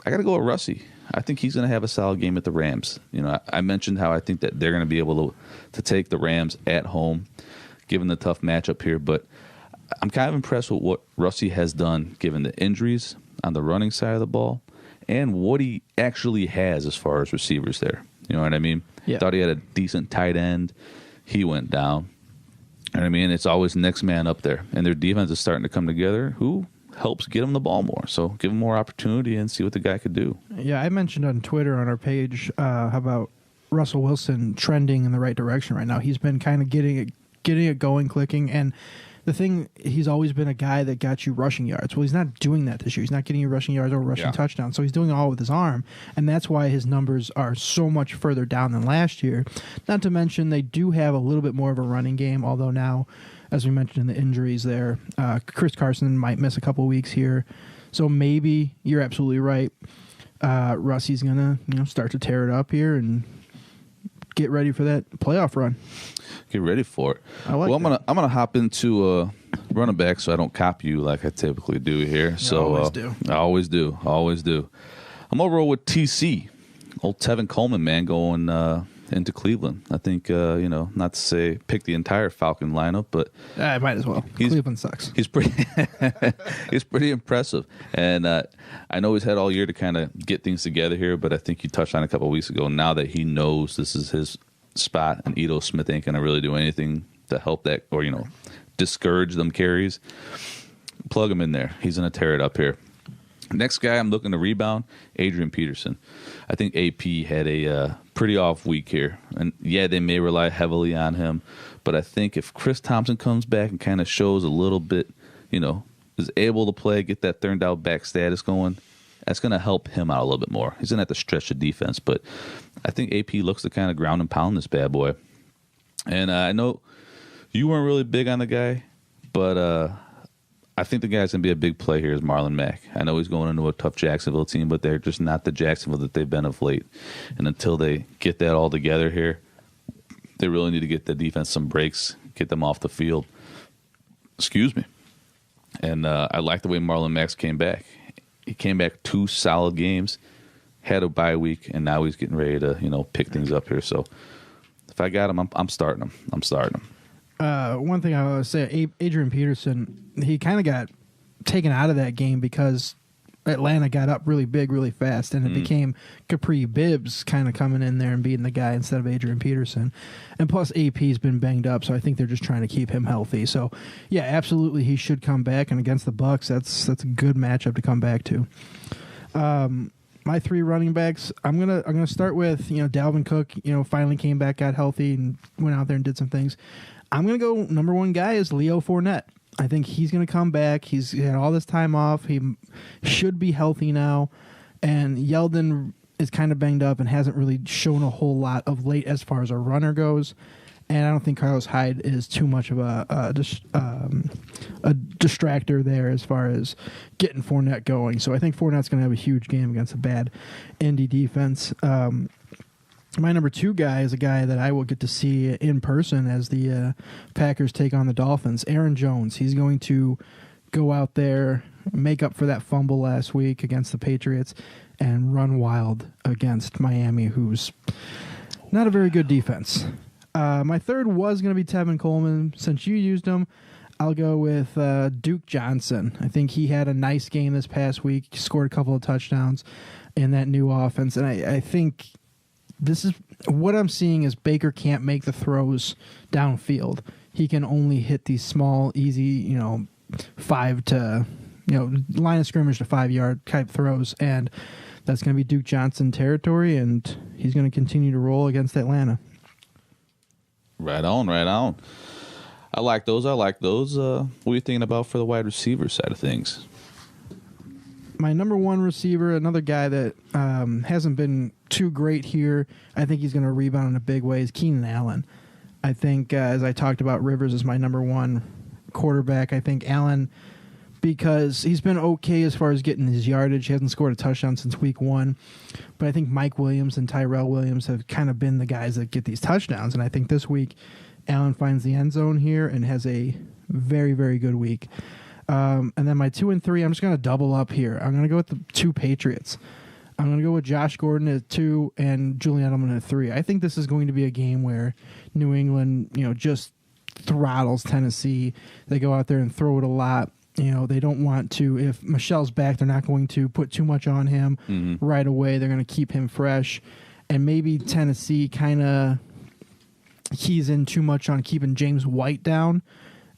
I got to go with Russie. I think he's going to have a solid game at the Rams. I mentioned how I think that they're going to be able to take the Rams at home, given the tough matchup here. But I'm kind of impressed with what Russie has done, given the injuries on the running side of the ball and what he actually has as far as receivers there. You know what I mean? Yeah. Thought he had a decent tight end. He went down. You know what I mean? It's always next man up there. And their defense is starting to come together. Who helps get him the ball more? So give him more opportunity and see what the guy could do. Yeah, I mentioned on Twitter on our page how about Russell Wilson trending in the right direction right now. He's been kind of getting it going, clicking, and the thing, he's always been a guy that got you rushing yards. Well, he's not doing that this year. He's not getting you rushing yards or rushing touchdowns. So he's doing it all with his arm, and that's why his numbers are so much further down than last year. Not to mention they do have a little bit more of a running game, although now, as we mentioned in the injuries there, Chris Carson might miss a couple weeks here. So maybe you're absolutely right. Russie's going to start to tear it up here and get ready for that playoff run. Get ready for it. I like I'm gonna hop into running back so I don't copy you like I typically do here. I always do. I'm gonna roll with TC, old Tevin Coleman, man, going into Cleveland. I think not to say pick the entire Falcon lineup, but I might as well. Cleveland sucks. He's pretty he's pretty impressive, and I know he's had all year to kind of get things together here. But I think you touched on a couple of weeks ago. Now that he knows this is his spot, and Ito Smith ain't gonna really do anything to help that or discourage them carries, plug him in there. He's gonna tear it up here. Next guy I'm looking to rebound, Adrian Peterson. I think AP had a pretty off week here. And, they may rely heavily on him. But I think if Chris Thompson comes back and kind of shows a little bit, is able to play, get that third down back status going, that's going to help him out a little bit more. He's going to have to stretch the defense. But I think AP looks to kind of ground and pound this bad boy. And I know you weren't really big on the guy, but I think the guy's going to be a big play here is Marlon Mack. I know he's going into a tough Jacksonville team, but they're just not the Jacksonville that they've been of late. And until they get that all together here, They really need to get the defense some breaks, get them off the field. Excuse me. And I like the way Marlon Mack came back. He came back 2 solid games, had a bye week, and now he's getting ready to, pick things up here. So if I got him, I'm starting him. One thing I would say, Adrian Peterson, he kind of got taken out of that game because Atlanta got up really big, really fast, and it became Capri Bibbs kind of coming in there and beating the guy instead of Adrian Peterson. And plus, AP's been banged up, so I think they're just trying to keep him healthy. So, yeah, absolutely, he should come back. And against the Bucs, that's a good matchup to come back to. My 3 running backs, I'm gonna start with Dalvin Cook. Finally came back, got healthy, and went out there and did some things. I'm gonna go number 1 guy is Leo Fournette. I think he's going to come back. He's had all this time off. He should be healthy now. And Yeldon is kind of banged up and hasn't really shown a whole lot of late as far as a runner goes. And I don't think Carlos Hyde is too much of a distractor there as far as getting Fournette going. So I think Fournette's going to have a huge game against a bad Indy defense. My number 2 guy is a guy that I will get to see in person as the Packers take on the Dolphins. Aaron Jones. He's going to go out there, make up for that fumble last week against the Patriots, and run wild against Miami, who's not a very good defense. My 3rd was going to be Tevin Coleman. Since you used him, I'll go with Duke Johnson. I think he had a nice game this past week. He scored a couple of touchdowns in that new offense, and I think this is what I'm seeing is Baker can't make the throws downfield. He can only hit these small, easy, 5 to, line of scrimmage to 5-yard type throws. And that's going to be Duke Johnson territory, and he's going to continue to roll against Atlanta. Right on. I like those. What are you thinking about for the wide receiver side of things? My number 1 receiver, another guy that hasn't been too great here, I think he's going to rebound in a big way, is Keenan Allen. I think, as I talked about, Rivers is my number 1 quarterback. I think Allen, because he's been okay as far as getting his yardage, he hasn't scored a touchdown since week 1. But I think Mike Williams and Tyrell Williams have kind of been the guys that get these touchdowns. And I think this week, Allen finds the end zone here and has a very, very good week. And then my 2 and 3, I'm just going to double up here. I'm going to go with the 2 Patriots. I'm going to go with Josh Gordon at 2 and Julian Edelman at 3. I think this is going to be a game where New England, just throttles Tennessee. They go out there and throw it a lot. They don't want to. If Michelle's back, they're not going to put too much on him right away. They're going to keep him fresh. And maybe Tennessee kind of keys in too much on keeping James White down,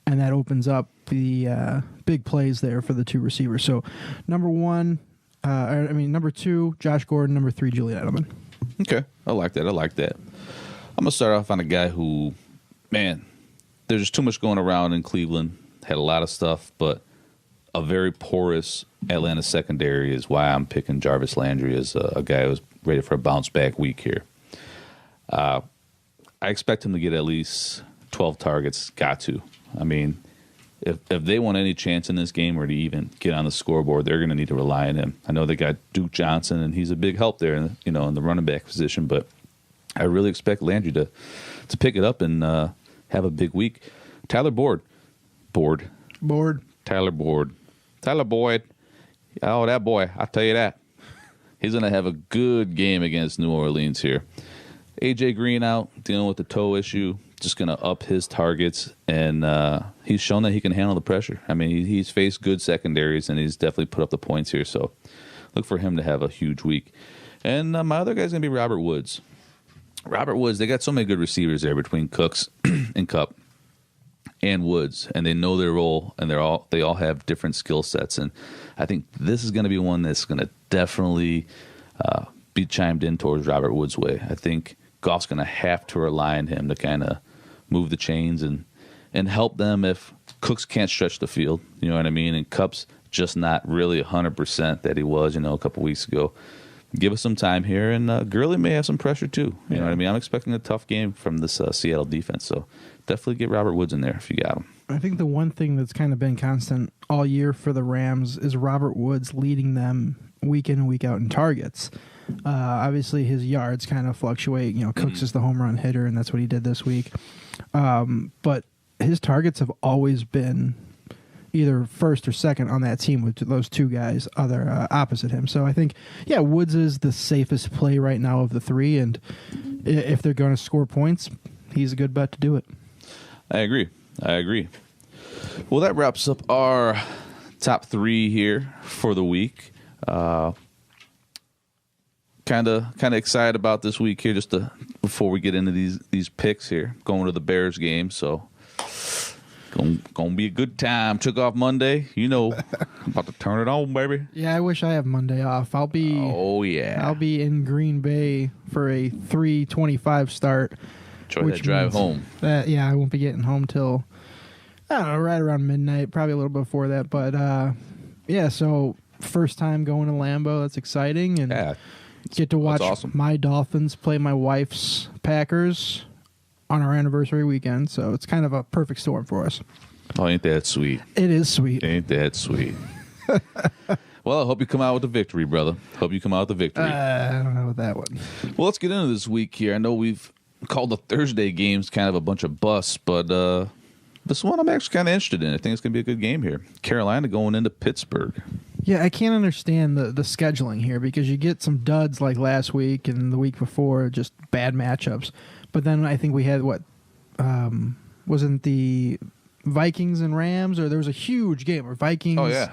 and that opens up the big plays there for the 2 receivers. So number 2, Josh Gordon. Number 3, Julian Edelman. Okay, I like that. I'm gonna start off on a guy who, man, there's just too much going around in Cleveland. Had a lot of stuff, but a very porous Atlanta secondary is why I'm picking Jarvis Landry as a guy who's ready for a bounce back week here. I expect him to get at least 12 targets. Got to. I mean, if they want any chance in this game or to even get on the scoreboard, they're going to need to rely on him. I know they got Duke Johnson, and he's a big help there, in the running back position. But I really expect Landry to pick it up and have a big week. Tyler Boyd. Tyler Boyd. Oh, that boy! I'll tell you that. He's going to have a good game against New Orleans here. A.J. Green out, dealing with the toe issue, just going to up his targets, and he's shown that he can handle the pressure. I mean, he's faced good secondaries, and he's definitely put up the points here, so look for him to have a huge week. And my other guy's going to be Robert Woods. Robert Woods, they got so many good receivers there between Cooks and Kupp and Woods, and they know their role, and they all have different skill sets, and I think this is going to be one that's going to definitely be chimed in towards Robert Woods' way. I think Goff's going to have to rely on him to kind of move the chains and help them if Cooks can't stretch the field. You know what I mean? And Kupp's just not really 100% that he was, a couple weeks ago. Give us some time here, and Gurley may have some pressure too. You know what I mean? I'm expecting a tough game from this Seattle defense, so definitely get Robert Woods in there if you got him. I think the one thing that's kind of been constant all year for the Rams is Robert Woods leading them week in and week out in targets. Obviously, his yards kind of fluctuate. Cooks is the home run hitter, and that's what he did this week. But his targets have always been either first or second on that team with those two guys opposite him. So I think, Woods is the safest play right now of the three, and if they're going to score points, he's a good bet to do it. I agree. Well, that wraps up our top three here for the week. Kind of excited about this week here. Before we get into these picks here, going to the Bears game, so gonna be a good time. Took off Monday, about to turn it on, baby. Yeah, I wish I have Monday off. I'll be in Green Bay for a 3:25 start. Enjoy that drive home. I won't be getting home till, I don't know, right around midnight, probably a little before that. But, so first time going to Lambeau. That's exciting. And get to watch my Dolphins play my wife's Packers on our anniversary weekend. So it's kind of a perfect storm for us. Oh, ain't that sweet? It is sweet. Ain't that sweet? Well, I hope you come out with the victory, brother. I don't know with that one. Well, let's get into this week here. I know we've called the Thursday games kind of a bunch of busts, but this one I'm actually kind of interested in. I think it's going to be a good game here. Carolina going into Pittsburgh. Yeah, I can't understand the scheduling here because you get some duds like last week and the week before, just bad matchups. But then I think we had wasn't the Vikings and Rams, or there was a huge game, or Vikings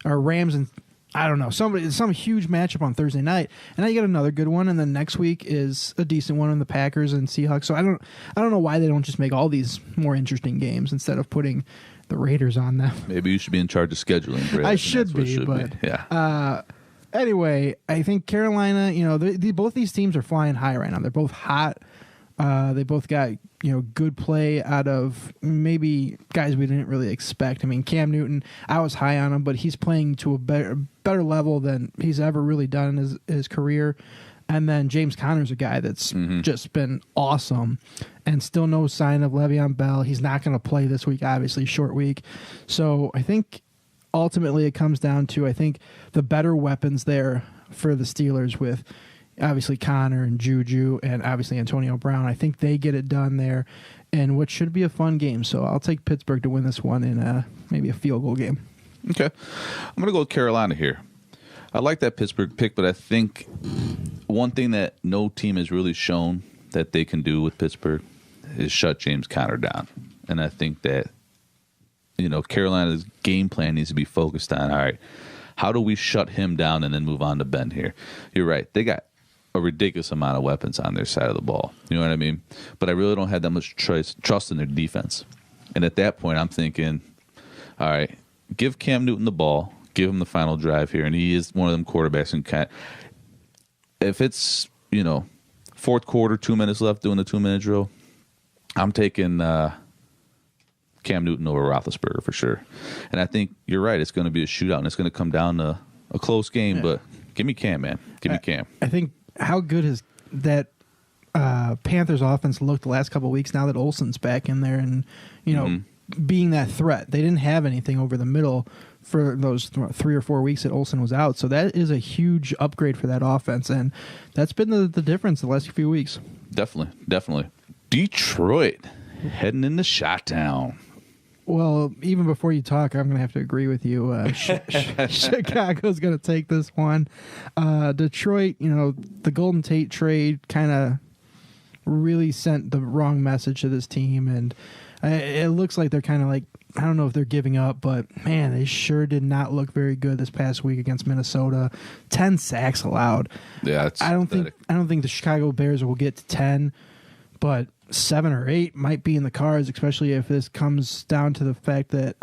or Rams and I don't know, some huge matchup on Thursday night, and now you get another good one, and then next week is a decent one in the Packers and Seahawks. So I don't know why they don't just make all these more interesting games instead of putting the Raiders on them. Maybe you should be in charge of scheduling, Brad. I should be, but yeah. Anyway, I think Carolina, both these teams are flying high right now. They're both hot. They both got good play out of maybe guys we didn't really expect. I mean, Cam Newton, I was high on him, but he's playing to a better level than he's ever really done in his career. And then James Conner's a guy that's just been awesome, and still no sign of Le'Veon Bell. He's not going to play this week, obviously, short week. So I think ultimately it comes down to, I think, the better weapons there for the Steelers with obviously Connor and Juju and obviously Antonio Brown. I think they get it done there in what should be a fun game. So I'll take Pittsburgh to win this one in maybe a field goal game. Okay. I'm going to go with Carolina here. I like that Pittsburgh pick, but I think one thing that no team has really shown that they can do with Pittsburgh is shut James Conner down. And I think that, Carolina's game plan needs to be focused on, all right, how do we shut him down and then move on to Ben here? You're right. They got a ridiculous amount of weapons on their side of the ball. You know what I mean? But I really don't have that much trust in their defense. And at that point, I'm thinking, all right, give Cam Newton the ball, give him the final drive here, and he is one of them quarterbacks who can. If it's, fourth quarter, 2 minutes left doing the 2-minute drill, I'm taking Cam Newton over Roethlisberger for sure. And I think you're right. It's going to be a shootout, and it's going to come down to a close game, but give me Cam, man. Give me Cam. I think how good has that Panthers offense looked the last couple of weeks now that Olsen's back in there and, being that threat. They didn't have anything over the middle for those 3 or 4 weeks that Olsen was out. So that is a huge upgrade for that offense, and that's been the difference the last few weeks. Definitely. Detroit heading into Chi-Town. Well, even before you talk, I'm going to have to agree with you. Chicago's going to take this one. Detroit, the Golden Tate trade kind of really sent the wrong message to this team, and it looks like they're kind of like, I don't know if they're giving up, but man, they sure did not look very good this past week against Minnesota. 10 sacks allowed. Yeah, I don't think the Chicago Bears will get to 10, but 7 or 8 might be in the cards, especially if this comes down to the fact that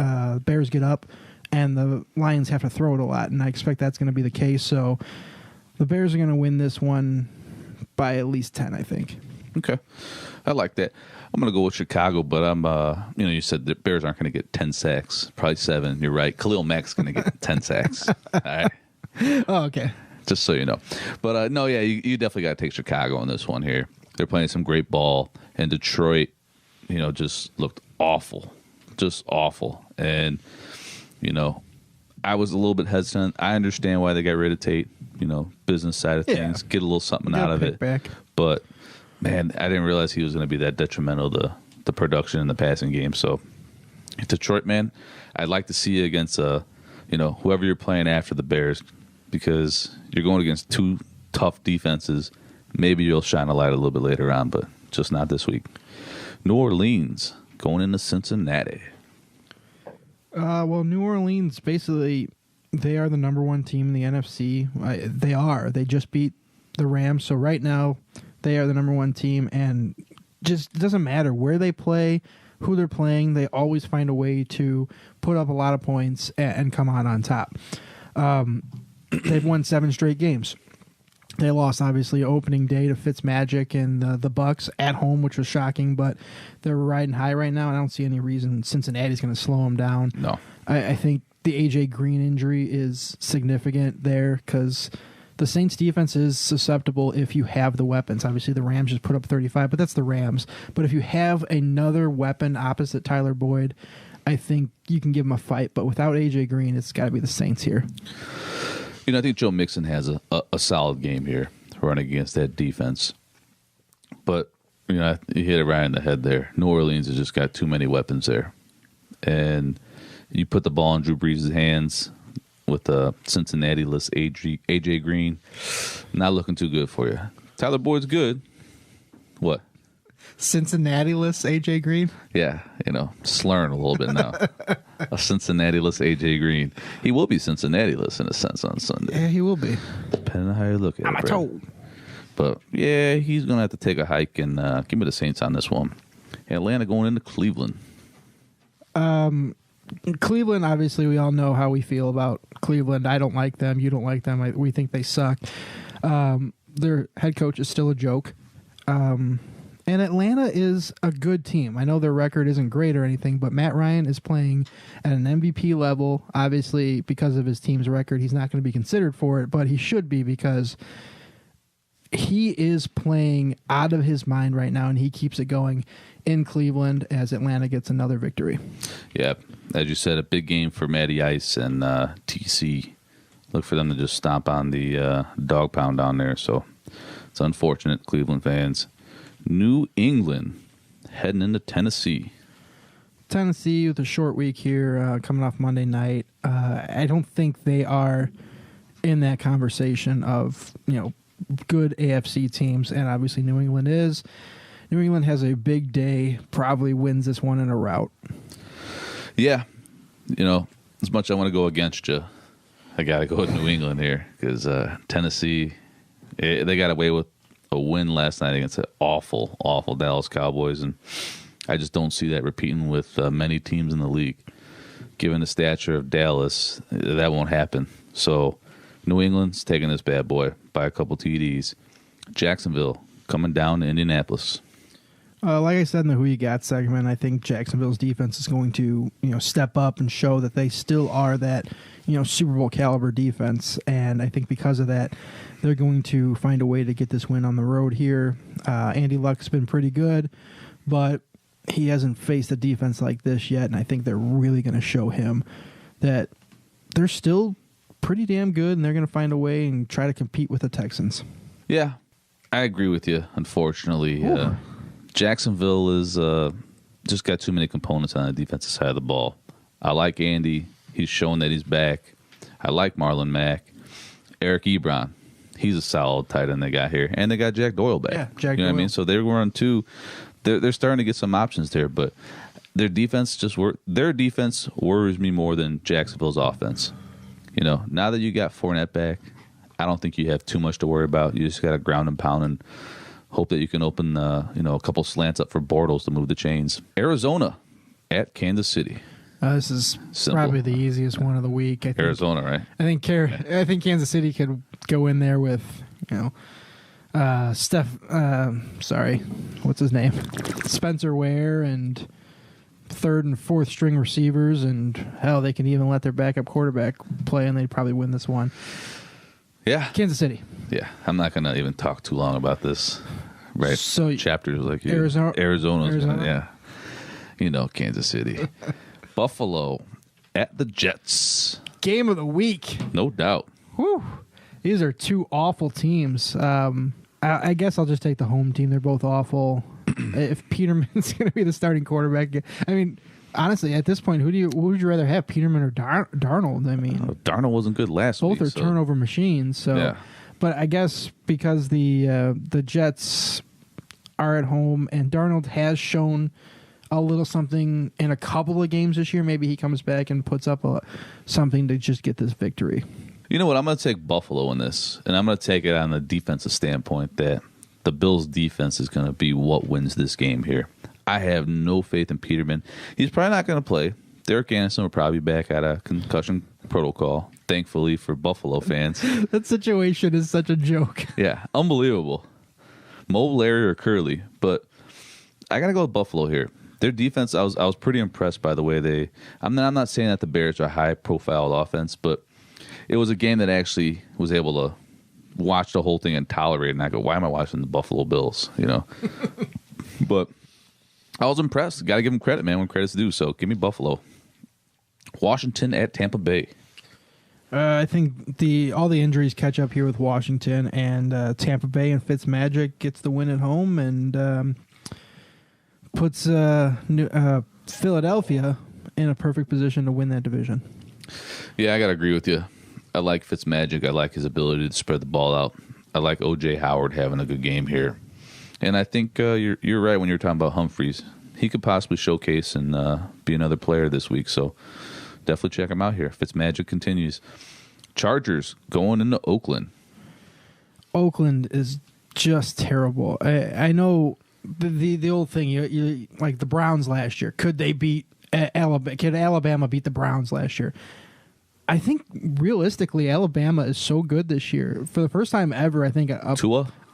Bears get up and the Lions have to throw it a lot, and I expect that's going to be the case. So the Bears are going to win this one by at least 10, I think. Okay, I like that. I'm going to go with Chicago, but I'm, you said the Bears aren't going to get 10 sacks, probably 7. You're right. Khalil Mack's going to get 10 sacks. All right. Oh, okay. Just so you know. But, no, yeah, you definitely got to take Chicago on this one here. They're playing some great ball, and Detroit, just looked awful. Just awful. And, I was a little bit hesitant. I understand why they got rid of Tate. business side of things, get a little something out of it. Back. But, man, I didn't realize he was going to be that detrimental to the production in the passing game. So, Detroit, man, I'd like to see you against, whoever you're playing after the Bears, because you're going against two tough defenses. Maybe you'll shine a light a little bit later on, but just not this week. New Orleans going into Cincinnati. Well, New Orleans, basically, they are the number one team in the NFC. They are. They just beat the Rams. So right now, they are the number one team. And just doesn't matter where they play, who they're playing. They always find a way to put up a lot of points and come out on top. They've won 7 straight games. They lost, obviously, opening day to Fitzmagic and the Bucks at home, which was shocking, but they're riding high right now, and I don't see any reason Cincinnati's going to slow them down. No. I think the A.J. Green injury is significant there because the Saints' defense is susceptible if you have the weapons. Obviously, the Rams just put up 35, but that's the Rams. But if you have another weapon opposite Tyler Boyd, I think you can give them a fight. But without A.J. Green, it's got to be the Saints here. I think Joe Mixon has a solid game here running against that defense. But, you hit it right in the head there. New Orleans has just got too many weapons there. And you put the ball in Drew Brees' hands with a Cincinnati-less A.J. Green, not looking too good for you. Tyler Boyd's good. What? Cincinnati-less A.J. Green? Yeah, slurring a little bit now. A Cincinnati-less A.J. Green. He will be Cincinnati-less in a sense on Sunday. Yeah, he will be. Depending on how you look at it. I'm told. But, yeah, he's going to have to take a hike and give me the Saints on this one. Atlanta going into Cleveland. Cleveland, obviously, we all know how we feel about Cleveland. I don't like them. You don't like them. We think they suck. Their head coach is still a joke. And Atlanta is a good team. I know their record isn't great or anything, but Matt Ryan is playing at an MVP level. Obviously, because of his team's record, he's not going to be considered for it, but he should be because he is playing out of his mind right now, and he keeps it going in Cleveland as Atlanta gets another victory. Yeah, as you said, a big game for Matty Ice and TC. Look for them to just stomp on the dog pound down there. So it's unfortunate, Cleveland fans. New England heading into Tennessee. Tennessee with a short week here, coming off Monday night. I don't think they are in that conversation of good AFC teams, and obviously New England is. New England has a big day, probably wins this one in a rout. Yeah, as much as I want to go against you, I got to go with New England here because Tennessee, they got away with a win last night against the awful, awful Dallas Cowboys, and I just don't see that repeating with many teams in the league. Given the stature of Dallas, that won't happen. So New England's taking this bad boy by a couple TDs. Jacksonville coming down to Indianapolis. Like I said in the Who You Got segment, I think Jacksonville's defense is going to step up and show that they still are that Super Bowl caliber defense, and I think because of that, they're going to find a way to get this win on the road here. Andy Luck's been pretty good, but he hasn't faced a defense like this yet, and I think they're really going to show him that they're still pretty damn good, and they're going to find a way and try to compete with the Texans. Yeah, I agree with you, unfortunately. Jacksonville is just got too many components on the defensive side of the ball. I like Andy. He's showing that he's back. I like Marlon Mack. Eric Ebron. He's a solid tight end they got here. And they got Jack Doyle back. Yeah, Jack Doyle. What I mean? So they're running two. They're starting to get some options there, but their defense worries me more than Jacksonville's offense. Now that you got Fournette back, I don't think you have too much to worry about. You just got to ground and pound and hope that you can open a couple slants up for Bortles to move the chains. Arizona at Kansas City. This is Simple. Probably the easiest one of the week. I think, Arizona, right? I think Kansas City could go in there with what's his name? Spencer Ware and third and fourth string receivers, and hell, they can even let their backup quarterback play, and they'd probably win this one. Yeah. Kansas City. Yeah. I'm not going to even talk too long about this. Right. So chapters like Arizona's yeah. Kansas City. Buffalo at the Jets. Game of the week. No doubt. Whew. These are two awful teams. I guess I'll just take the home team. They're both awful. If Peterman's going to be the starting quarterback, I mean, honestly, at this point, who would you rather have, Peterman or Darnold? I mean, Darnold wasn't good last week. Both are turnover machines. So, yeah. But I guess because the Jets are at home and Darnold has shown a little something in a couple of games this year, maybe he comes back and puts up something to just get this victory. You know what? I'm going to take Buffalo in this, and I'm going to take it on the defensive standpoint that the Bills' defense is going to be what wins this game here. I have no faith in Peterman. He's probably not going to play. Derek Anderson will probably be back out of concussion protocol, thankfully for Buffalo fans. That situation is such a joke. Yeah, unbelievable. Mo, Larry, or Curley. But I got to go with Buffalo here. Their defense, I was pretty impressed by the way they... I'm not saying that the Bears are a high-profile offense, but it was a game that actually was able to watch the whole thing and tolerate it. And I go, why am I watching the Buffalo Bills? You know? But I was impressed. Got to give them credit, man, when credit's due. So give me Buffalo. Washington at Tampa Bay. I think all the injuries catch up here with Washington, and Tampa Bay and Fitzmagic gets the win at home and puts Philadelphia in a perfect position to win that division. Yeah, I got to agree with you. I like Fitzmagic. I like his ability to spread the ball out. I like O.J. Howard having a good game here. And I think you're right when you're talking about Humphreys. He could possibly showcase and be another player this week. So definitely check him out here. Fitzmagic continues. Chargers going into Oakland. Oakland is just terrible. I know the old thing. You like the Browns last year. Could they beat Alabama? Could Alabama beat the Browns last year? I think realistically, Alabama is so good this year. For the first time ever, I think a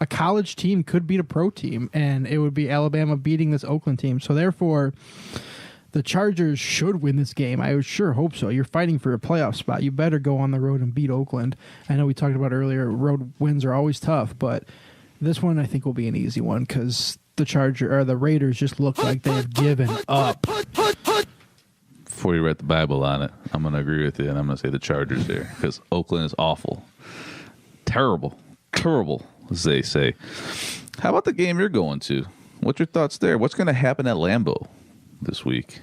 college team could beat a pro team, and it would be Alabama beating this Oakland team. So therefore, the Chargers should win this game. I would sure hope so. You're fighting for a playoff spot. You better go on the road and beat Oakland. I know we talked about earlier, road wins are always tough, but this one I think will be an easy one because the Raiders just look like they have given up. Before you read the Bible on it, I'm going to agree with you, and I'm going to say the Chargers there because Oakland is awful. Terrible, as they say. How about the game you're going to? What's your thoughts there? What's going to happen at Lambeau this week?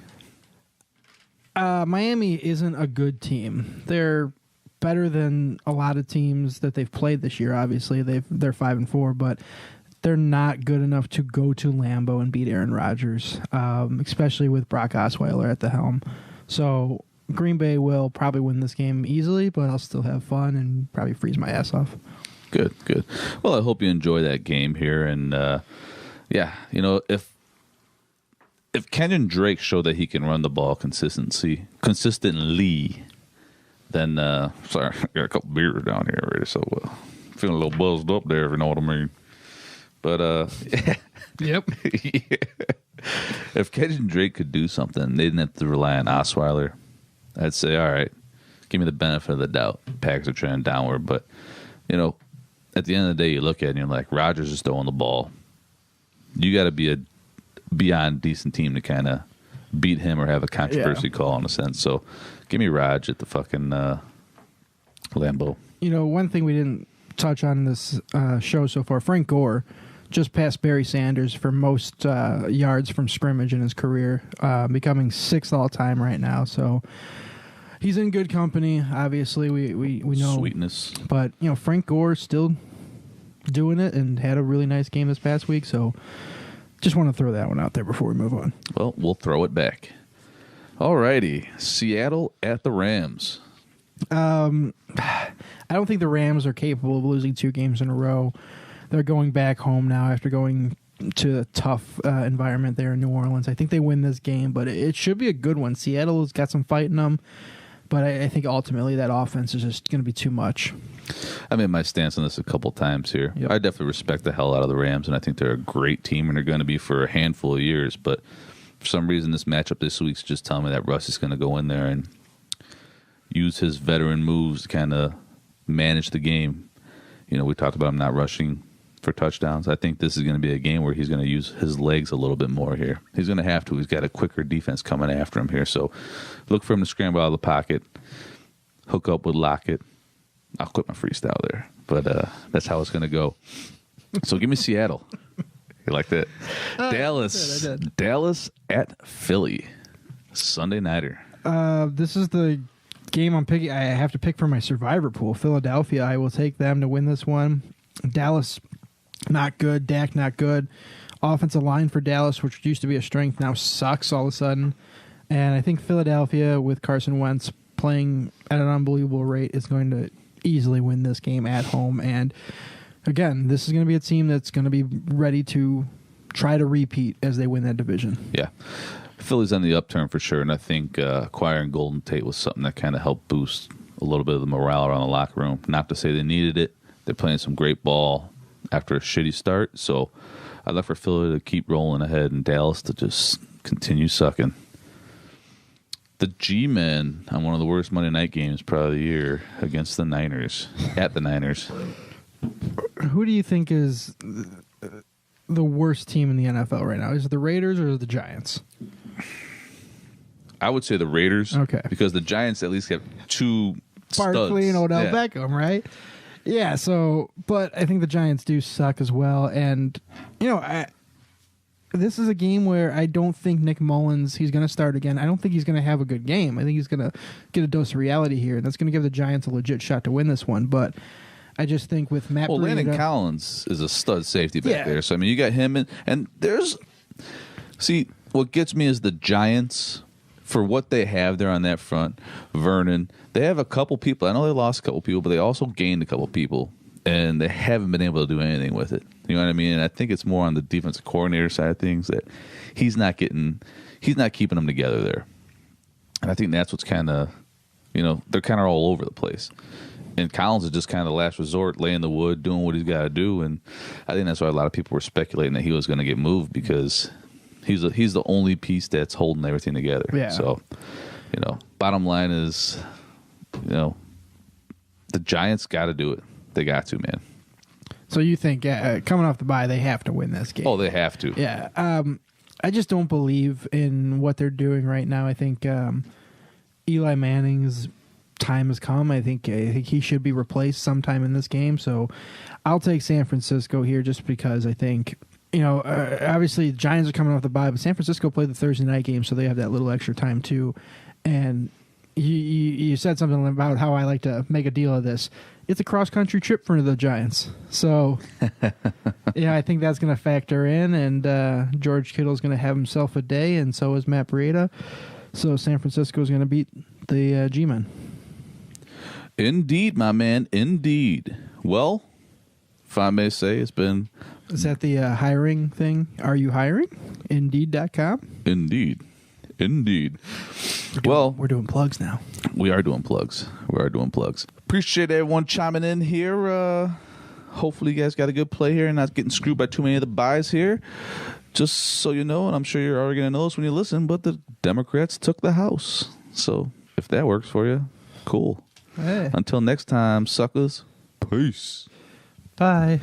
Miami isn't a good team. They're better than a lot of teams that they've played this year. Obviously, they're 5-4, but they're not good enough to go to Lambeau and beat Aaron Rodgers, especially with Brock Osweiler at the helm. So Green Bay will probably win this game easily, but I'll still have fun and probably freeze my ass off. Good. Well, I hope you enjoy that game here. And, if Kenyon Drake showed that he can run the ball consistently, then, sorry, I got a couple beers down here already, so feeling a little buzzed up there, if you know what I mean. But, Yep. Yeah. If Kenyon Drake could do something, they didn't have to rely on Osweiler. I'd say, all right, give me the benefit of the doubt. Packers are trending downward, but, at the end of the day, you look at it and you're like, Rodgers is throwing the ball. You got to be a beyond decent team to kind of beat him or have a controversy call in a sense. So give me Raj at the fucking Lambeau. One thing we didn't touch on in this show so far, Frank Gore just passed Barry Sanders for most yards from scrimmage in his career, becoming 6th all-time right now. So he's in good company, obviously. We know. Sweetness. But, Frank Gore's still doing it and had a really nice game this past week. So just want to throw that one out there before we move on. Well, we'll throw it back. All righty. Seattle at the Rams. I don't think the Rams are capable of losing 2 games in a row. They're going back home now after going to a tough environment there in New Orleans. I think they win this game, but it should be a good one. Seattle's got some fight in them, but I think ultimately that offense is just going to be too much. I made my stance on this a couple times here. Yep. I definitely respect the hell out of the Rams, and I think they're a great team, and they're going to be for a handful of years. But for some reason, this matchup this week's just telling me that Russ is going to go in there and use his veteran moves to kind of manage the game. We talked about him not rushing for touchdowns. I think this is going to be a game where he's going to use his legs a little bit more here. He's going to have to. He's got a quicker defense coming after him here. So look for him to scramble out of the pocket, hook up with Lockett. I'll quit my freestyle there. but that's how it's going to go. So give me Seattle. You like that? Dallas. I did. Dallas at Philly. Sunday nighter. This is the game I'm picking. I have to pick for my survivor pool. Philadelphia. I will take them to win this one. Dallas, not good. Dak, not good. Offensive line for Dallas, which used to be a strength, now sucks all of a sudden. And I think Philadelphia, with Carson Wentz playing at an unbelievable rate, is going to easily win this game at home. And again, this is going to be a team that's going to be ready to try to repeat as they win that division. Yeah. Philly's on the upturn for sure, and I think acquiring Golden Tate was something that kind of helped boost a little bit of the morale around the locker room. Not to say they needed it. They're playing some great ball after a shitty start, so I'd like for Philly to keep rolling ahead and Dallas to just continue sucking. The G-Men on one of the worst Monday night games probably of the year against the Niners, at the Niners. Who do you think is the worst team in the NFL right now? Is it the Raiders or the Giants? I would say the Raiders. Okay. Because the Giants at least have two Barkley studs. and Odell Yeah. Beckham, right? Yeah, so, but I think the Giants do suck as well. And, this is a game where I don't think Nick Mullins, he's going to start again. I don't think he's going to have a good game. I think he's going to get a dose of reality here, and that's going to give the Giants a legit shot to win this one. But I just think with Matt Well, Breida, Landon Collins is a stud safety back Yeah. there. So, I mean, you got him, and there's... See, what gets me is the Giants, for what they have there on that front, Vernon, they have a couple people. I know they lost a couple people, but they also gained a couple people, and they haven't been able to do anything with it. You know what I mean? And I think it's more on the defensive coordinator side of things that he's not keeping them together there. And I think that's what's kind of, they're kind of all over the place. And Collins is just kind of the last resort, laying the wood, doing what he's got to do. And I think that's why a lot of people were speculating that he was going to get moved because he's the only piece that's holding everything together. Yeah. So, bottom line is, the Giants got to do it. They got to, man. So you think coming off the bye, they have to win this game? Oh, they have to. Yeah. I just don't believe in what they're doing right now. I think Eli Manning's time has come. I think he should be replaced sometime in this game. So I'll take San Francisco here just because I think, obviously the Giants are coming off the bye, but San Francisco played the Thursday night game, so they have that little extra time too. And you said something about how I like to make a deal of this. It's a cross-country trip for the Giants. So, yeah, I think that's going to factor in, and George Kittle's going to have himself a day, and so is Matt Breida. So San Francisco is going to beat the G-Men. Indeed, my man, indeed. Well, if I may say, it's been... Is that the hiring thing? Are you hiring? Indeed.com? Indeed. We're doing plugs now. We are doing plugs. Appreciate everyone chiming in here. Hopefully you guys got a good play here and not getting screwed by too many of the buys here. Just so you know, and I'm sure you're already going to know this when you listen, but the Democrats took the House. So if that works for you, cool. Hey. Until next time, suckers. Peace. Bye.